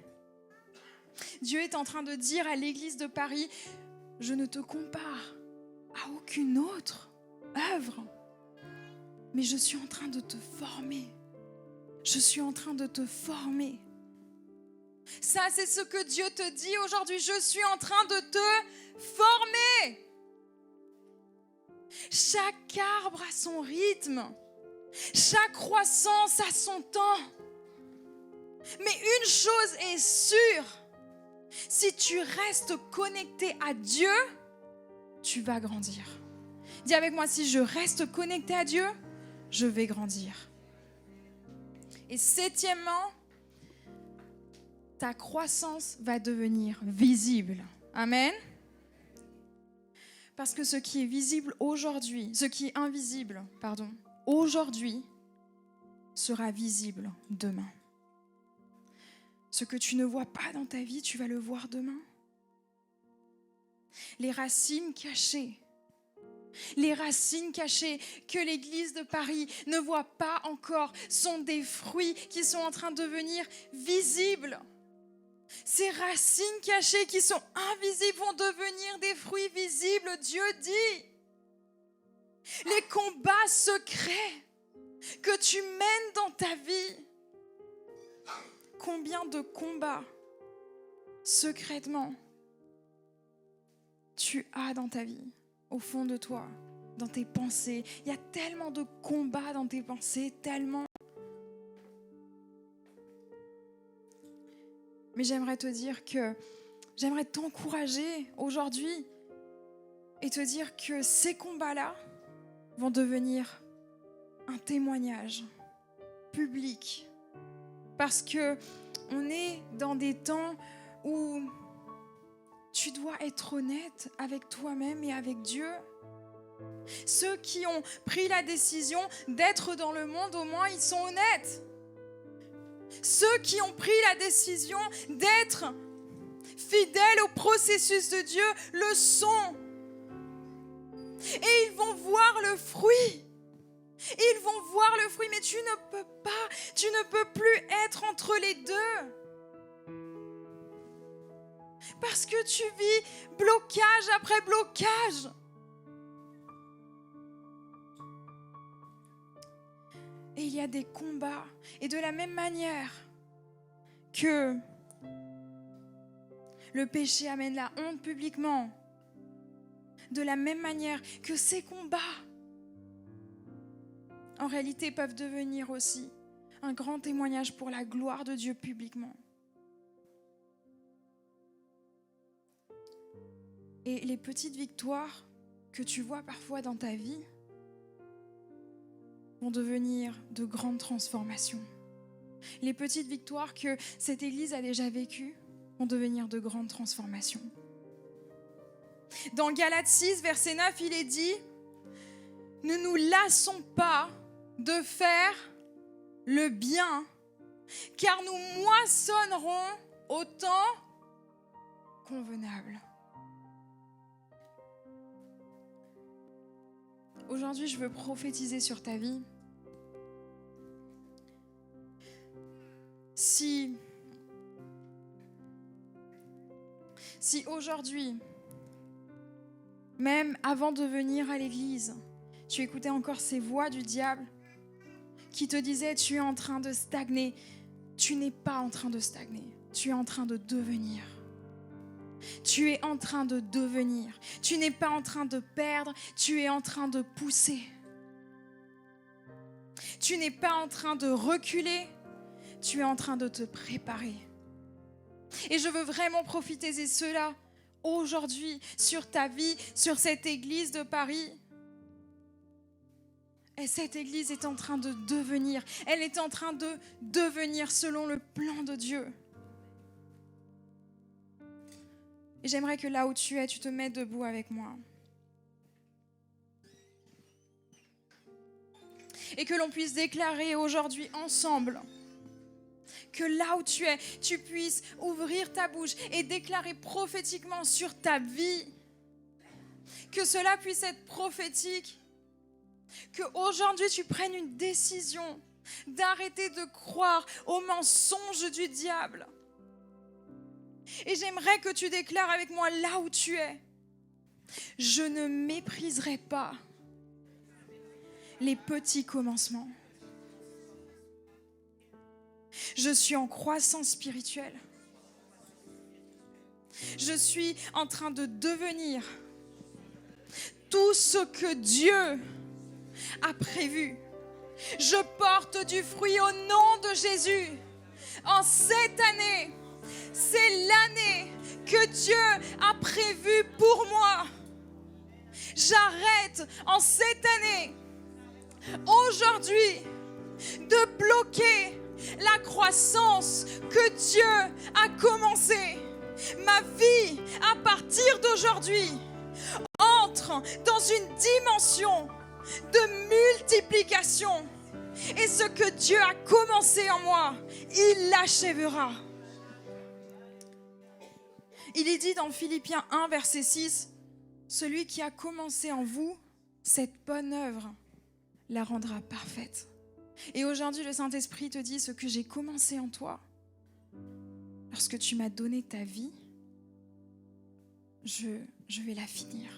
Dieu est en train de dire à l'église de Paris, je ne te compare à aucune autre œuvre, mais je suis en train de te former. Je suis en train de te former. Ça, c'est ce que Dieu te dit aujourd'hui. Je suis en train de te former. Chaque arbre a son rythme. Chaque croissance a son temps. Mais une chose est sûre, si tu restes connecté à Dieu, tu vas grandir. Dis avec moi, si je reste connecté à Dieu, je vais grandir. Et septièmement, ta croissance va devenir visible. Amen. Parce que ce qui est visible aujourd'hui, ce qui est invisible, aujourd'hui, sera visible demain. Ce que tu ne vois pas dans ta vie, tu vas le voir demain. Les racines cachées, Les racines cachées que l'Église de Paris ne voit pas encore sont des fruits qui sont en train de devenir visibles. Ces racines cachées qui sont invisibles vont devenir des fruits visibles, Dieu dit. Les combats secrets que tu mènes dans ta vie, combien de combats secrètement tu as dans ta vie, au fond de toi, dans tes pensées. Il y a tellement de combats dans tes pensées, tellement. Mais j'aimerais t'encourager aujourd'hui et te dire que ces combats-là vont devenir un témoignage public. Parce que on est dans des temps où tu dois être honnête avec toi-même et avec Dieu. Ceux qui ont pris la décision d'être dans le monde, au moins ils sont honnêtes. Ceux qui ont pris la décision d'être fidèles au processus de Dieu le sont. Et ils vont voir le fruit. Ils vont voir le fruit, mais tu ne peux plus être entre les deux. Parce que tu vis blocage après blocage. Et il y a des combats. Et de la même manière que le péché amène la honte publiquement, de la même manière que ces combats, en réalité, peuvent devenir aussi un grand témoignage pour la gloire de Dieu publiquement. Et les petites victoires que tu vois parfois dans ta vie vont devenir de grandes transformations. Les petites victoires que cette Église a déjà vécues vont devenir de grandes transformations. Dans Galates 6, verset 9, il est dit « Ne nous lassons pas de faire le bien, car nous moissonnerons au temps convenable. » Aujourd'hui, je veux prophétiser sur ta vie. Si aujourd'hui, même avant de venir à l'église, tu écoutais encore ces voix du diable qui te disaient tu es en train de stagner, tu n'es pas en train de stagner, tu es en train de devenir. Tu es en train de devenir. Tu n'es pas en train de perdre, tu es en train de pousser. Tu n'es pas en train de reculer, tu es en train de te préparer. Et je veux vraiment profiter de cela aujourd'hui sur ta vie, sur cette église de Paris. Et cette église est en train de devenir. Elle est en train de devenir selon le plan de Dieu. Et j'aimerais que là où tu es, tu te mettes debout avec moi. Et que l'on puisse déclarer aujourd'hui ensemble que là où tu es, tu puisses ouvrir ta bouche et déclarer prophétiquement sur ta vie. Que cela puisse être prophétique. Qu'aujourd'hui tu prennes une décision d'arrêter de croire aux mensonges du diable. Et j'aimerais que tu déclares avec moi là où tu es. Je ne mépriserai pas les petits commencements. Je suis en croissance spirituelle. Je suis en train de devenir tout ce que Dieu a prévu. Je porte du fruit au nom de Jésus. En cette année, c'est l'année que Dieu a prévue pour moi. J'arrête en cette année, aujourd'hui, de bloquer la croissance que Dieu a commencée. Ma vie, à partir d'aujourd'hui, entre dans une dimension de multiplication. Et ce que Dieu a commencé en moi, il l'achèvera. Il est dit dans Philippiens 1, verset 6, « Celui qui a commencé en vous cette bonne œuvre la rendra parfaite. Et aujourd'hui, le Saint-Esprit te dit, ce que j'ai commencé en toi, lorsque tu m'as donné ta vie, je vais la finir.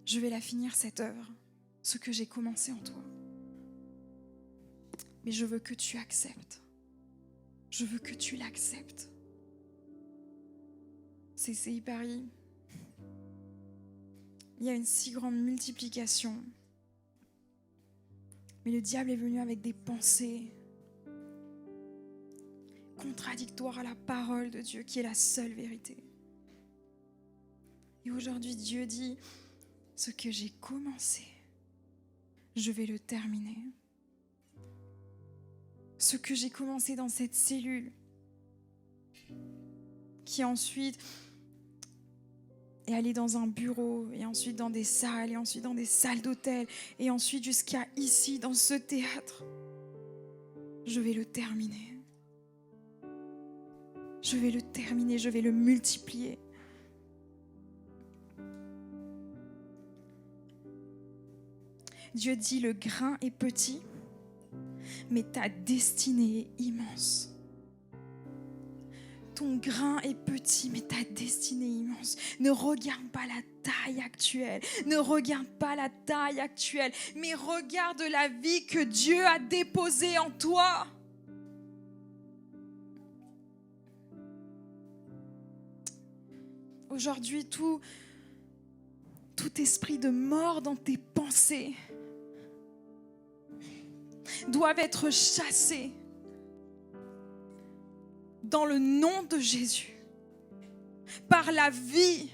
Je vais la finir, cette œuvre, ce que j'ai commencé en toi. Mais je veux que tu acceptes. Je veux que tu l'acceptes. CCI Paris, il y a une si grande multiplication. Mais le diable est venu avec des pensées contradictoires à la parole de Dieu, qui est la seule vérité. Et aujourd'hui, Dieu dit, ce que j'ai commencé, je vais le terminer. Ce que j'ai commencé dans cette cellule, qui ensuite est allé dans un bureau, et ensuite dans des salles, et ensuite dans des salles d'hôtel, et ensuite jusqu'à ici, dans ce théâtre. Je vais le terminer. Je vais le terminer, je vais le multiplier. Dieu dit, le grain est petit, mais ta destinée est immense. Ton grain est petit, mais ta destinée est immense. Ne regarde pas la taille actuelle. Ne regarde pas la taille actuelle, mais regarde la vie que Dieu a déposée en toi. Aujourd'hui, tout esprit de mort dans tes pensées doivent être chassés dans le nom de Jésus, par la vie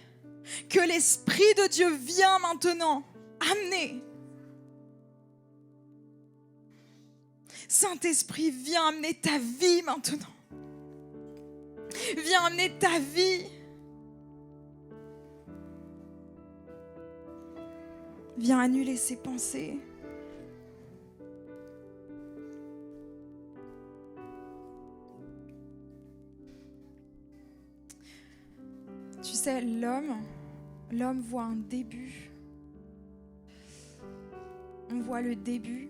que l'Esprit de Dieu vient maintenant amener. Saint-Esprit, viens amener ta vie maintenant. Viens amener ta vie. Viens annuler ces pensées. Tu sais, l'homme voit un début. On voit le début.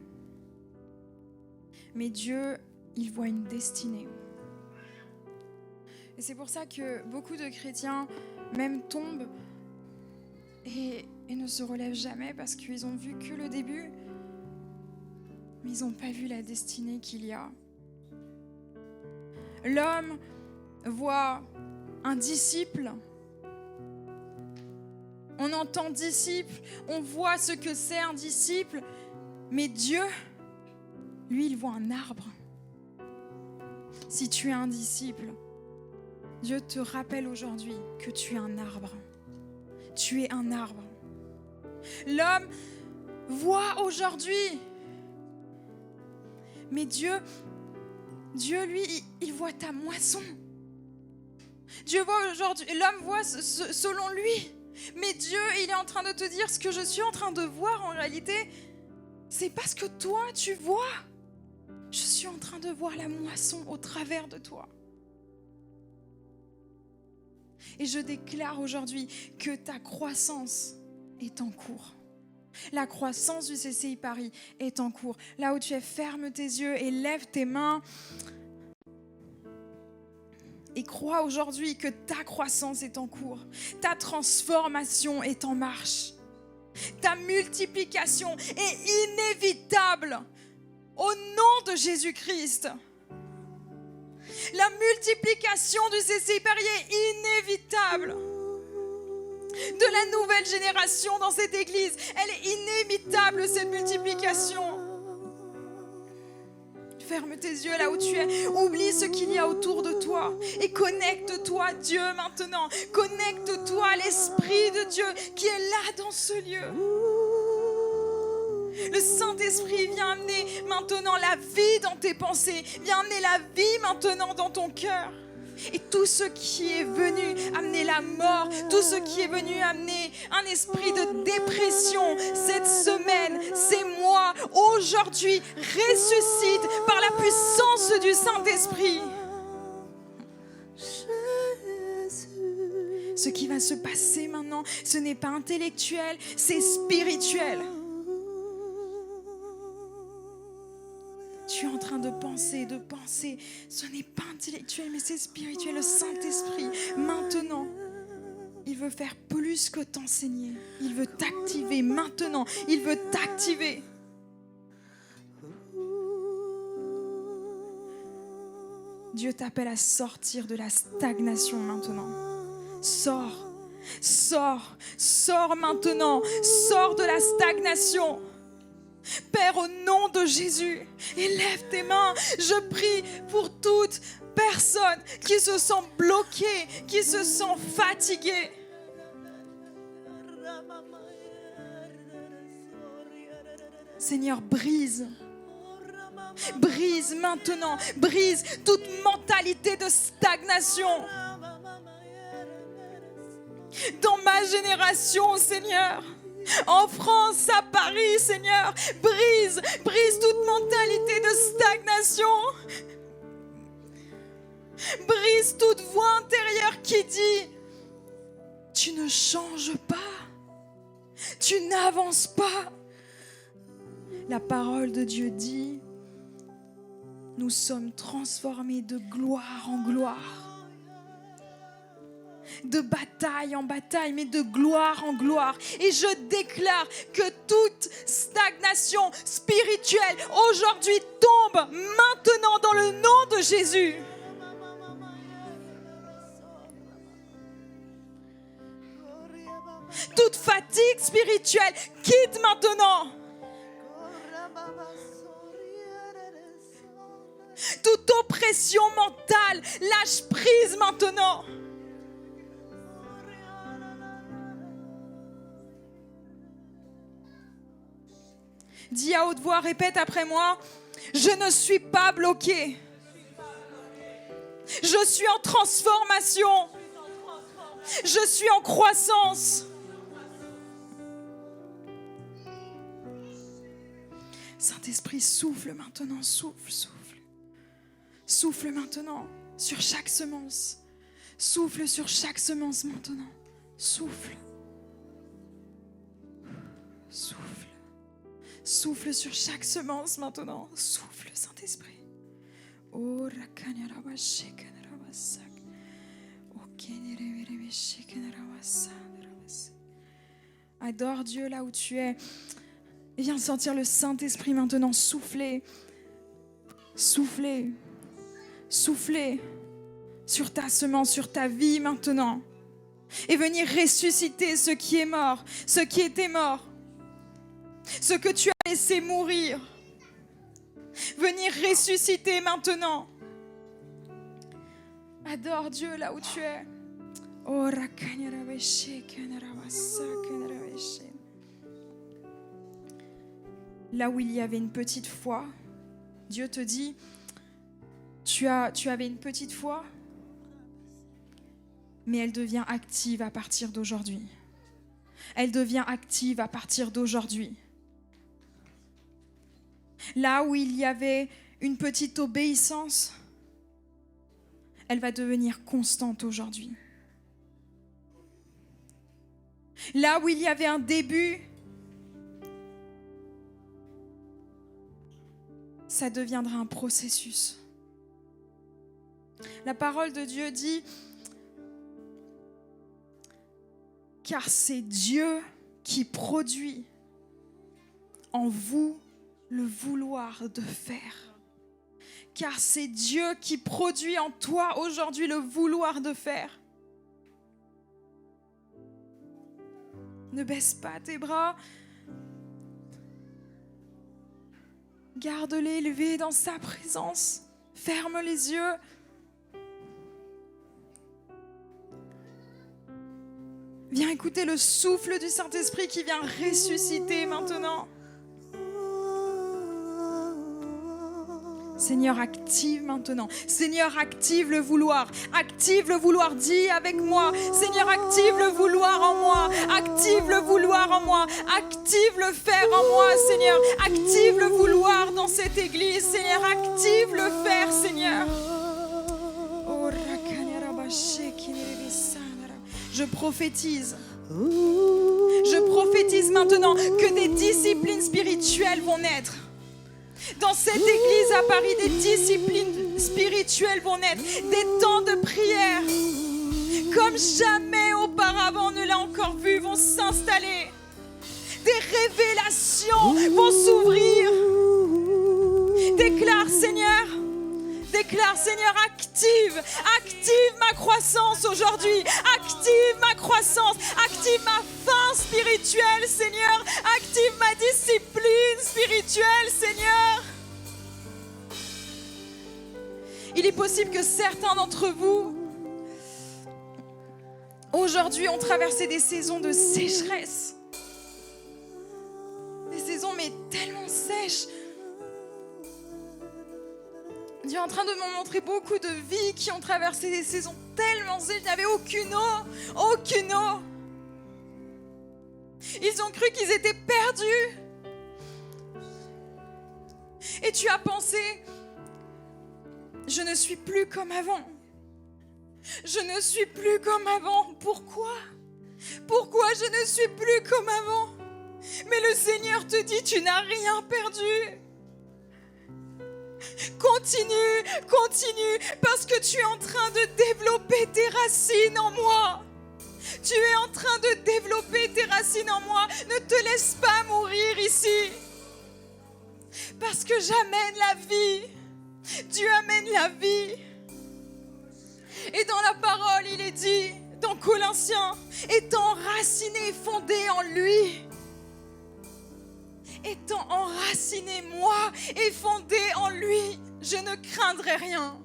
Mais Dieu, il voit une destinée. Et c'est pour ça que beaucoup de chrétiens même tombent et ne se relèvent jamais, parce qu'ils ont vu que le début, mais ils n'ont pas vu la destinée qu'il y a. L'homme voit un disciple. On entend disciple, on voit ce que c'est un disciple, mais Dieu, lui, il voit un arbre. Si tu es un disciple, Dieu te rappelle aujourd'hui que tu es un arbre. Tu es un arbre. L'homme voit aujourd'hui, mais Dieu, lui, il voit ta moisson. Dieu voit aujourd'hui, l'homme voit selon lui. Mais Dieu, il est en train de te dire, ce que je suis en train de voir en réalité, c'est pas ce que toi tu vois. Je suis en train de voir la moisson au travers de toi. Et je déclare aujourd'hui que ta croissance est en cours. La croissance du CCI Paris est en cours. Là où tu es, ferme tes yeux et lève tes mains. Et crois aujourd'hui que ta croissance est en cours. Ta transformation est en marche. Ta multiplication est inévitable au nom de Jésus-Christ. La multiplication du CCI Paris est inévitable. De la nouvelle génération dans cette église, elle est inévitable, cette multiplication. Ferme tes yeux là où tu es. Oublie ce qu'il y a autour de toi. Et connecte-toi à Dieu maintenant. Connecte-toi à l'Esprit de Dieu qui est là dans ce lieu. Le Saint-Esprit vient amener maintenant la vie dans tes pensées. Vient amener la vie maintenant dans ton cœur. Et tout ce qui est venu amener la mort, tout ce qui est venu amener un esprit de dépression cette semaine, ces mois, aujourd'hui, ressuscite par la puissance du Saint-Esprit. Ce qui va se passer maintenant, ce n'est pas intellectuel, c'est spirituel. Tu es en train de penser. Ce n'est pas intellectuel, mais c'est spirituel. Le Saint-Esprit, maintenant, il veut faire plus que t'enseigner. Il veut t'activer maintenant. Il veut t'activer. Dieu t'appelle à sortir de la stagnation maintenant. Sors maintenant. Sors de la stagnation. Père, au nom de Jésus, élève tes mains. Je prie pour toute personne qui se sent bloquée, qui se sent fatiguée. Seigneur, brise maintenant, brise toute mentalité de stagnation. Dans ma génération, Seigneur, en France, à Paris, Seigneur, brise toute mentalité de stagnation. Brise toute voix intérieure qui dit « Tu ne changes pas, tu n'avances pas ». La parole de Dieu dit « Nous sommes transformés de gloire en gloire ». De bataille en bataille, mais de gloire en gloire. Et je déclare que toute stagnation spirituelle aujourd'hui tombe maintenant dans le nom de Jésus. Toute fatigue spirituelle quitte maintenant. Toute oppression mentale lâche prise maintenant. Dis à haute voix, répète après moi. Je ne suis pas bloqué. Je suis en transformation. Je suis en croissance. Saint-Esprit, souffle maintenant, souffle. Souffle maintenant sur chaque semence. Souffle sur chaque semence maintenant. Souffle. Souffle sur chaque semence maintenant. Souffle, Saint-Esprit. Adore Dieu là où tu es. Et viens sentir le Saint-Esprit maintenant souffler. Souffler sur ta semence, sur ta vie maintenant. Et venir ressusciter ce qui est mort, ce qui était mort. Ce que tu as laissé mourir. Venir ressusciter maintenant. Adore Dieu là où tu es. Là où il y avait une petite foi, Dieu te dit, tu avais une petite foi, mais elle devient active à partir d'aujourd'hui. Elle devient active à partir d'aujourd'hui. Là où il y avait une petite obéissance, elle va devenir constante aujourd'hui. Là où il y avait un début, ça deviendra un processus. La parole de Dieu dit, car c'est Dieu qui produit en vous le vouloir de faire. Car c'est Dieu qui produit en toi aujourd'hui le vouloir de faire. Ne baisse pas tes bras. Garde-les élevés dans sa présence. Ferme les yeux. Viens écouter le souffle du Saint-Esprit qui vient ressusciter maintenant. Seigneur, active maintenant. Seigneur, active le vouloir. Active le vouloir. Dis avec moi. Seigneur, active le vouloir en moi. Active le vouloir en moi. Active le faire en moi, Seigneur. Active le vouloir dans cette église. Seigneur, active le faire, Seigneur. Je prophétise. Je prophétise maintenant que des disciplines spirituelles vont naître. Dans cette église à Paris, des disciplines spirituelles vont naître. Des temps de prière comme jamais auparavant ne l'a encore vu vont s'installer. Des révélations vont s'ouvrir. Déclare Seigneur, active ma croissance aujourd'hui. Active ma croissance, active ma faim spirituelle, Seigneur. Active ma discipline spirituelle, Seigneur. Il est possible que certains d'entre vous, aujourd'hui, ont traversé des saisons de sécheresse. Des saisons mais tellement sèches. Dieu est en train de me montrer beaucoup de vies qui ont traversé des saisons tellement sèches. Il n'y avait aucune eau. Ils ont cru qu'ils étaient perdus. Et tu as pensé, je ne suis plus comme avant. Je ne suis plus comme avant. Pourquoi je ne suis plus comme avant? Mais le Seigneur te dit, tu n'as rien perdu. Continue, parce que tu es en train de développer tes racines en moi. Tu es en train de développer tes racines en moi. Ne te laisse pas mourir ici. Parce que j'amène la vie. Dieu amène la vie. Et dans la parole, il est dit, dans Colossiens, étant enraciné et fondé en lui. Étant enraciné, moi, et fondé en lui, je ne craindrai rien.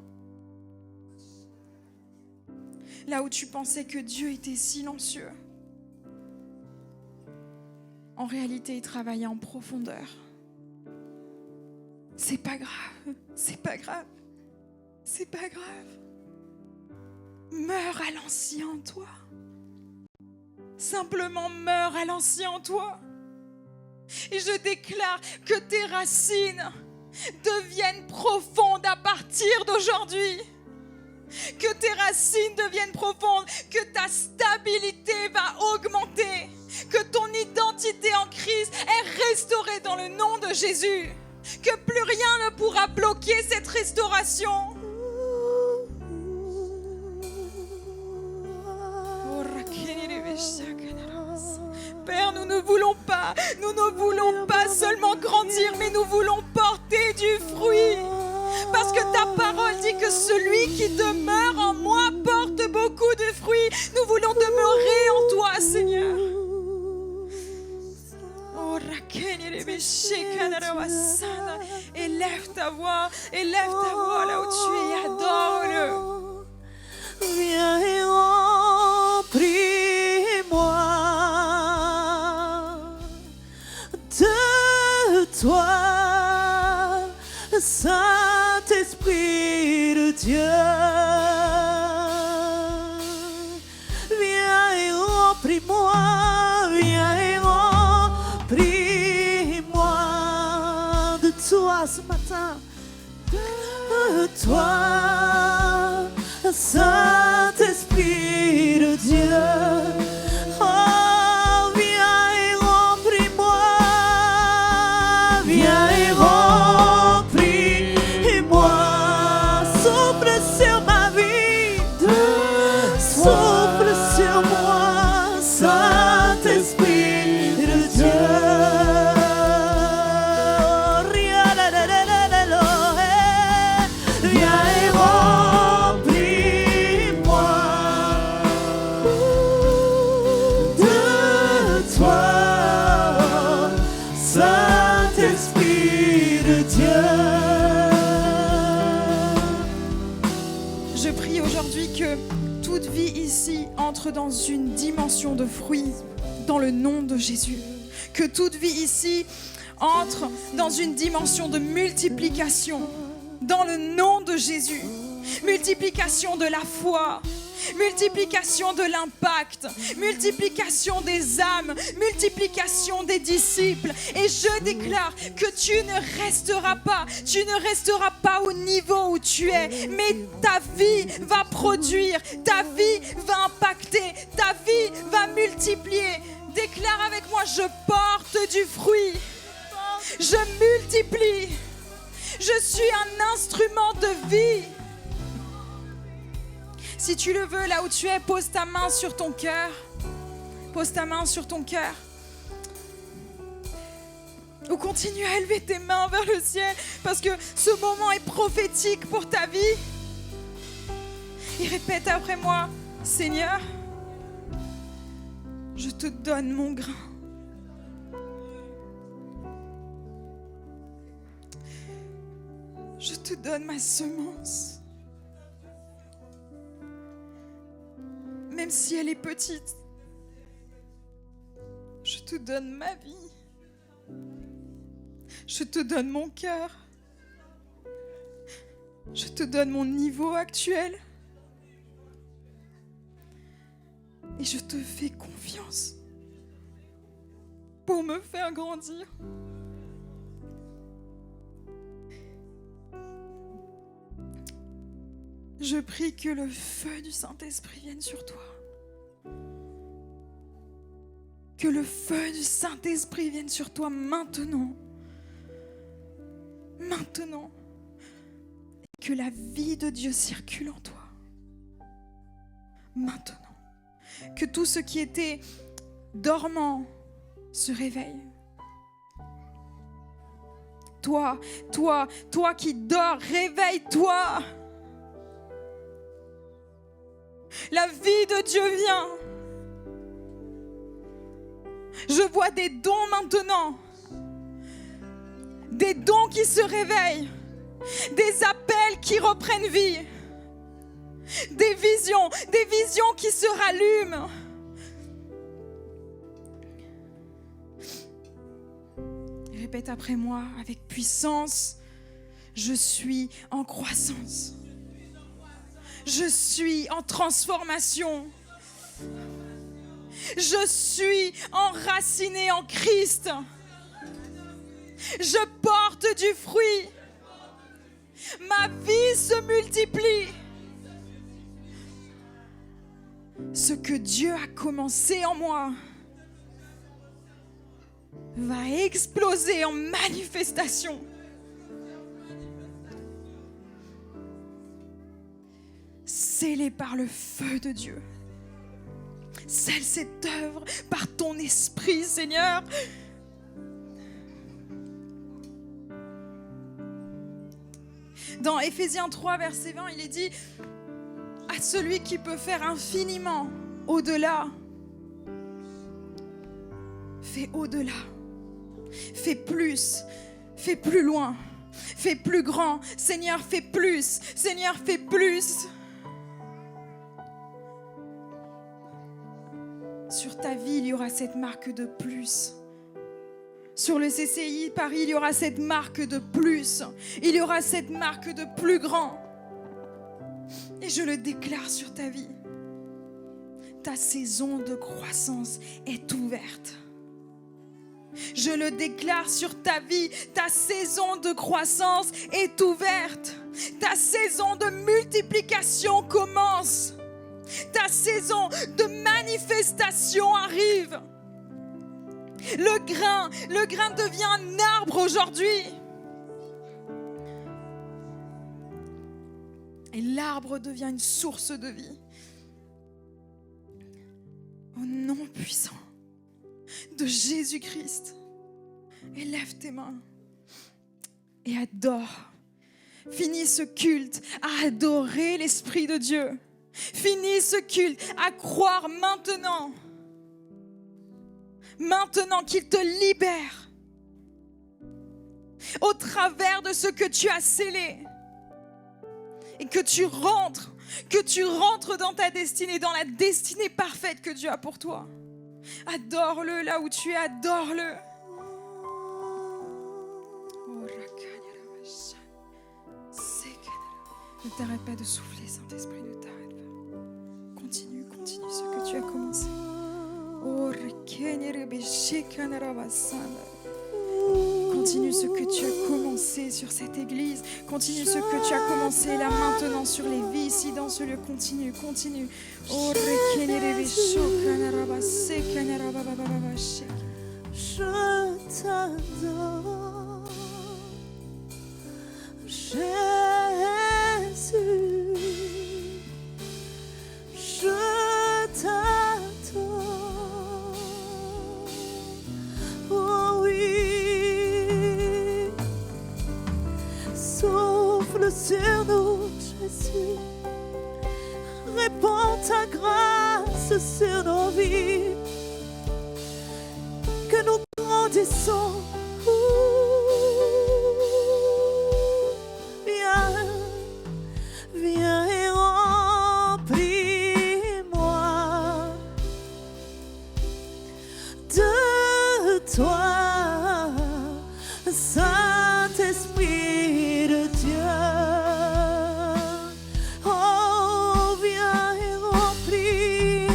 Là où tu pensais que Dieu était silencieux, en réalité, il travaillait en profondeur. C'est pas grave. Meurs à l'ancien en toi. Simplement meurs à l'ancien en toi. Et je déclare que tes racines deviennent profondes à partir d'aujourd'hui. Que tes racines deviennent profondes, que ta stabilité va augmenter, que ton identité en Christ est restaurée dans le nom de Jésus, que plus rien ne pourra bloquer cette restauration. Père, nous ne voulons pas seulement grandir, mais nous voulons porter du fruit. Parce que ta parole dit que celui qui demeure en moi porte beaucoup de fruits. Nous voulons demeurer en toi, Seigneur. Élève ta voix là où tu es, adore-le. Viens et remplis-moi de toi, Saint-Esprit de Dieu. Viens et remplis-moi, viens et remplis-moi de toi ce matin, de toi, Saint-Esprit de Dieu. Oh, viens et remplis-moi, viens et remplis-moi. Souffle sur ma vie, souffle sur moi, Saint-Esprit de Dieu. Viens et remplis-moi de toi, Saint-Esprit de Dieu. Je prie aujourd'hui que toute vie ici entre dans une dimension de fruit dans le nom de Jésus. Que toute vie ici entre dans une dimension de multiplication dans le nom de Jésus. Multiplication de la foi, multiplication de l'impact, multiplication des âmes, multiplication des disciples. Et je déclare que tu ne resteras pas au niveau où tu es, mais ta vie va produire, ta vie va impacter, ta vie multiplier. Déclare avec moi, je porte du fruit. Je multiplie. Je suis un instrument de vie. Si tu le veux, là où tu es, pose ta main sur ton cœur. Pose ta main sur ton cœur. Ou continue à élever tes mains vers le ciel, parce que ce moment est prophétique pour ta vie. Et répète après moi, Seigneur, je te donne mon grain. Je te donne ma semence. Même si elle est petite, je te donne ma vie. Je te donne mon cœur. Je te donne mon niveau actuel. Et je te fais confiance pour me faire grandir. Je prie que le feu du Saint-Esprit vienne sur toi. Que le feu du Saint-Esprit vienne sur toi maintenant. Maintenant. Et que la vie de Dieu circule en toi. Maintenant. Que tout ce qui était dormant se réveille. Toi qui dors, réveille-toi. La vie de Dieu vient. Je vois des dons maintenant. Des dons qui se réveillent. Des appels qui reprennent vie. Des visions qui se rallument. Répète après moi avec puissance. Je suis en croissance. Je suis en transformation. Je suis enraciné en Christ. Je porte du fruit. Ma vie se multiplie. Ce que Dieu a commencé en moi va exploser en manifestation. Scellé par le feu de Dieu. Scelle cette œuvre par ton esprit, Seigneur. Dans Éphésiens 3, verset 20, il est dit à celui qui peut faire infiniment au-delà. Fais au-delà. Fais plus. Fais plus loin. Fais plus grand. Seigneur, fais plus. Seigneur, fais plus. Sur ta vie, il y aura cette marque de plus. Sur le CCI Paris, il y aura cette marque de plus. Il y aura cette marque de plus grand. Et je le déclare sur ta vie. Ta saison de croissance est ouverte. Je le déclare sur ta vie. Ta saison de croissance est ouverte. Ta saison de multiplication commence. Ta saison de manifestation arrive. Le grain devient un arbre aujourd'hui. Et l'arbre devient une source de vie. Au nom puissant de Jésus-Christ, élève tes mains et adore. Finis ce culte à adorer l'Esprit de Dieu. Finis ce culte à croire maintenant qu'il te libère au travers de ce que tu as scellé et que tu rentres dans ta destinée, dans la destinée parfaite que Dieu a pour toi. Adore-le là où tu es, adore-le. Ne t'arrête pas de souffler, Saint-Esprit, ne t'arrête pas. Continue ce que tu as commencé. Continue ce que tu as commencé sur cette église. Continue ce que tu as commencé là maintenant sur les vies ici dans ce lieu. Continue. Je t'adore, Jésus. Je t'adore, oh oui. Souffle sur nous, Jésus. Répands ta grâce sur nos vies. Que nous grandissons. Viens, viens et remplis-moi de toi, Saint-Esprit de Dieu. Oh, viens et remplis-moi.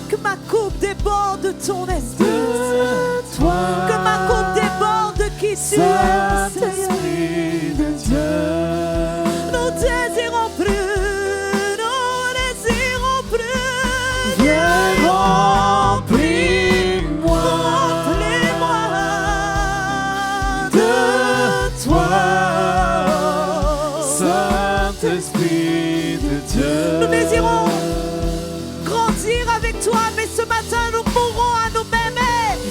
Que ma coupe déborde de ton esprit. Que ma coupe déborde de qui tu es, Saint-Esprit de Dieu. Nous désirons plus, nous désirons plus. Viens remplis-moi Remplis-moi de toi, Saint-Esprit de Dieu. Nous désirons grandir avec toi, mais ce matin nous mourrons à nous-mêmes.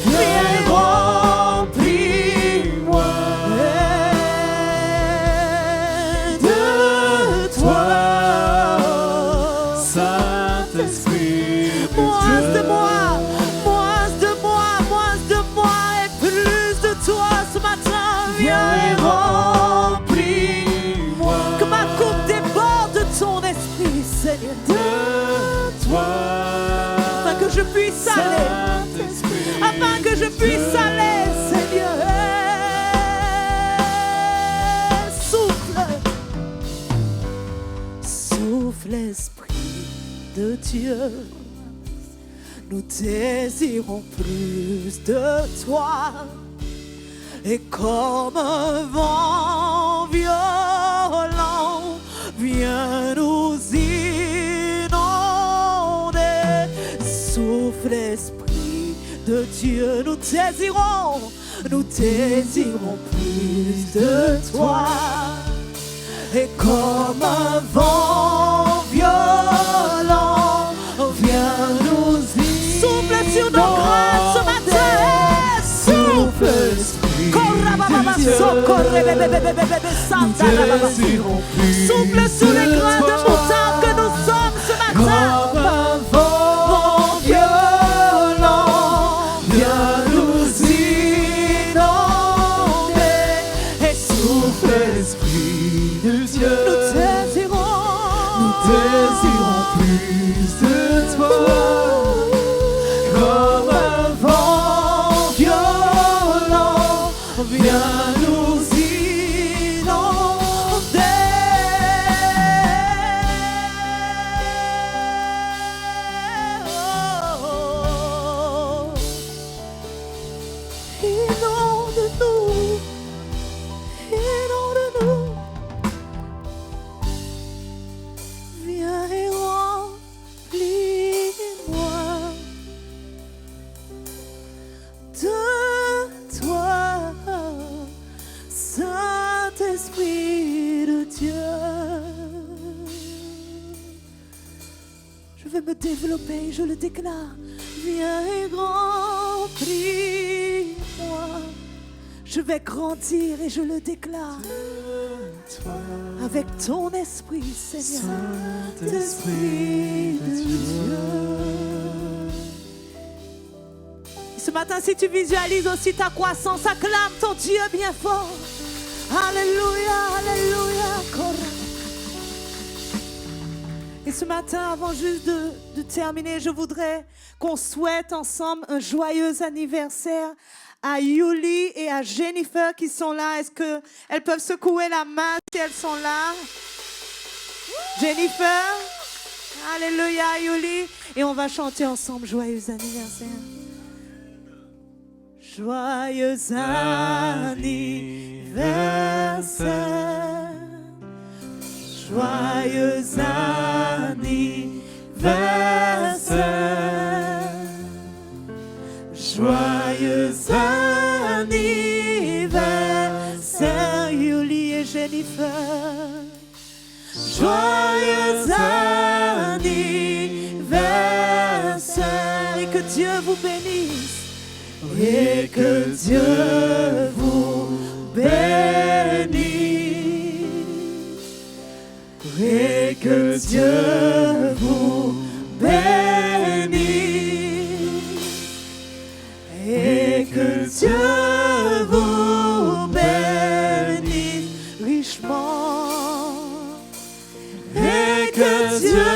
Viens remplis-moi de toi, Saint-Esprit de Moins Dieu. de moi, moins de moi, moins de moi et plus de toi ce matin. Viens Viens et remplis-moi que ma coupe déborde de ton esprit, Seigneur, de toi, afin que je puisse aller, Saint-Esprit afin que je puisse de aller, Seigneur. Souffle, souffle, Esprit de Dieu. Nous désirons plus de toi. Et comme un vent violent, viens nous inonder. Souffle, Esprit de Dieu, nous désirons plus de toi. Et comme un vent violent, viens nous inonder. Souffle sur nos grâces ce matin. Souffle, Esprit de Dieu. souffle sur les grains de moutarde que nous sommes ce matin. Comme un vent violent, viens nous inonder. Et souffle, Esprit de Dieu. Nous désirons plus de toi. Comme un vent violent, viens nous Inonde-nous, inonde-nous. Viens et remplis-moi de toi, Saint-Esprit de Dieu. Je veux me développer, je le déclare. Viens et remplis-moi. Je vais grandir et je le déclare. Avec ton esprit, Seigneur. Saint-Esprit de Dieu. Ce matin, si tu visualises aussi ta croissance, acclame ton Dieu bien fort. Alléluia, alléluia. Et ce matin, avant juste de terminer, je voudrais qu'on souhaite ensemble un joyeux anniversaire à Yuli et à Jennifer qui sont là. Est-ce qu'elles peuvent secouer la main si elles sont là? Jennifer, alléluia, Yuli. Et on va chanter ensemble joyeux anniversaire. Joyeux anniversaire. Joyeux anniversaire. anniversaire. Joyeux anniversaire, Yuli et Jennifer. joyeux anniversaire. Et que Dieu vous bénisse. Et que Dieu vous bénisse. Et que Dieu vous bénisse. Et que Dieu vous bénisse Richement. et que Dieu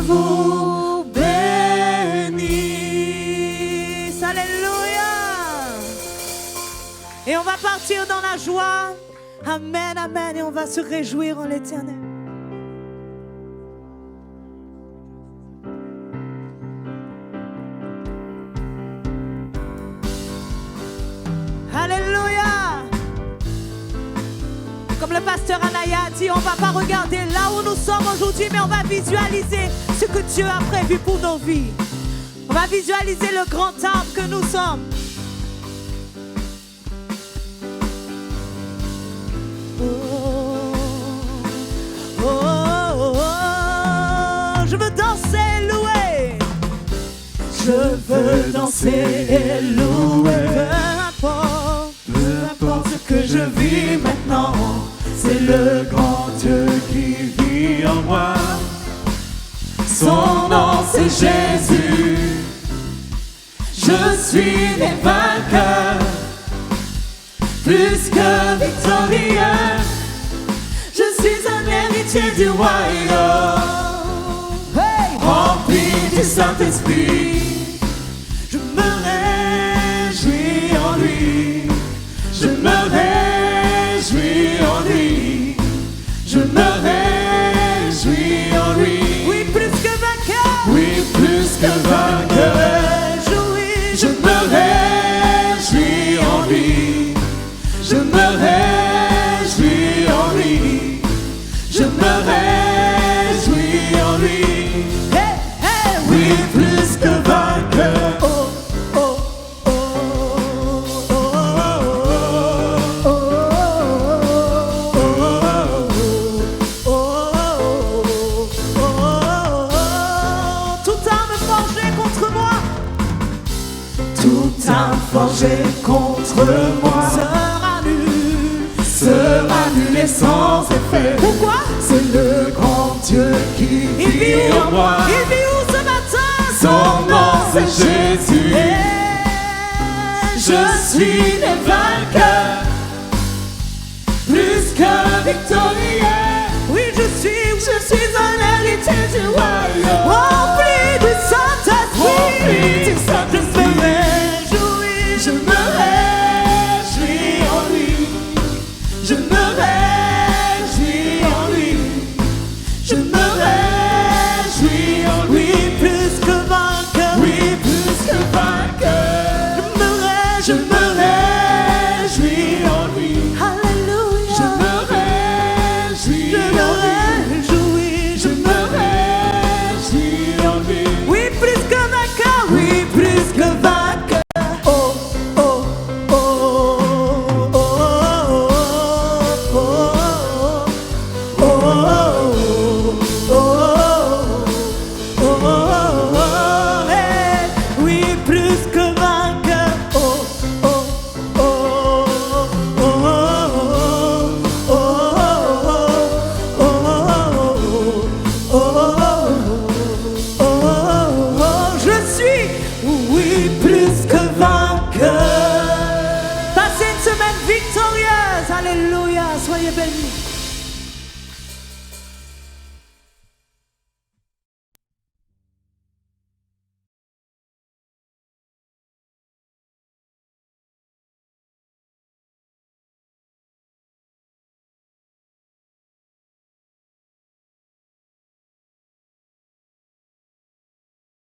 vous bénisse. Alléluia. Et on va partir dans la joie. Amen, amen. Et on va se réjouir en l'Éternel. Alléluia. Comme le pasteur Anaya a dit, on ne va pas regarder là où nous sommes aujourd'hui, mais on va visualiser ce que Dieu a prévu pour nos vies. On va visualiser le grand arbre que nous sommes. Oh, oh, oh, oh, je veux danser et louer. Je veux danser et louer. Peu importe ce que je vis maintenant, c'est le grand Dieu qui vit en moi. Son nom c'est Jésus. Je suis né vainqueur, plus que victorieux. Je suis un héritier du royaume, rempli du Saint-Esprit. Je me réjouis en lui. Je me réjouis en lui. Je me réjouis en lui. Oui, plus que vainqueur. Oui, plus que vainqueur. Je me réjouis en lui. Je me réjouis en lui. Je me réjouis en lui. Hey, hey, Oui, plus que vainqueur. oh, oh, oh, oh, oh, oh, toute arme forgée contre moi Toute arme forgée contre moi sera nulle. sera nulle et sans effet. Pourquoi? C'est le grand Dieu qui Il vit vit où? en moi. Il vit où ce matin? Son nom c'est Jésus. Hey, Je suis né vainqueur, plus que victorieux. oui, je suis un héritier du royaume, rempli du Saint-Esprit. rempli du Saint-Esprit. Je me réjouis en lui. Je me réjouis en lui. Je me réjouis en lui. Oui, plus que vainqueur. Oui, plus que vainqueur. Je me réjouis en lui. Alléluia. Je me réjouis Je me en lui. réjouis. Je me réjouis en lui. Oui, plus que vainqueur. Oui, plus que vainqueur. Oh, oh, oh, oh, oh, oh, oh, oh, hey, oui, plus que vainqueur. Oh, oh, oh, oh, oh, je suis, oui, plus que vainqueur. Passez une semaine victorieuse. Alléluia. Soyez bénis.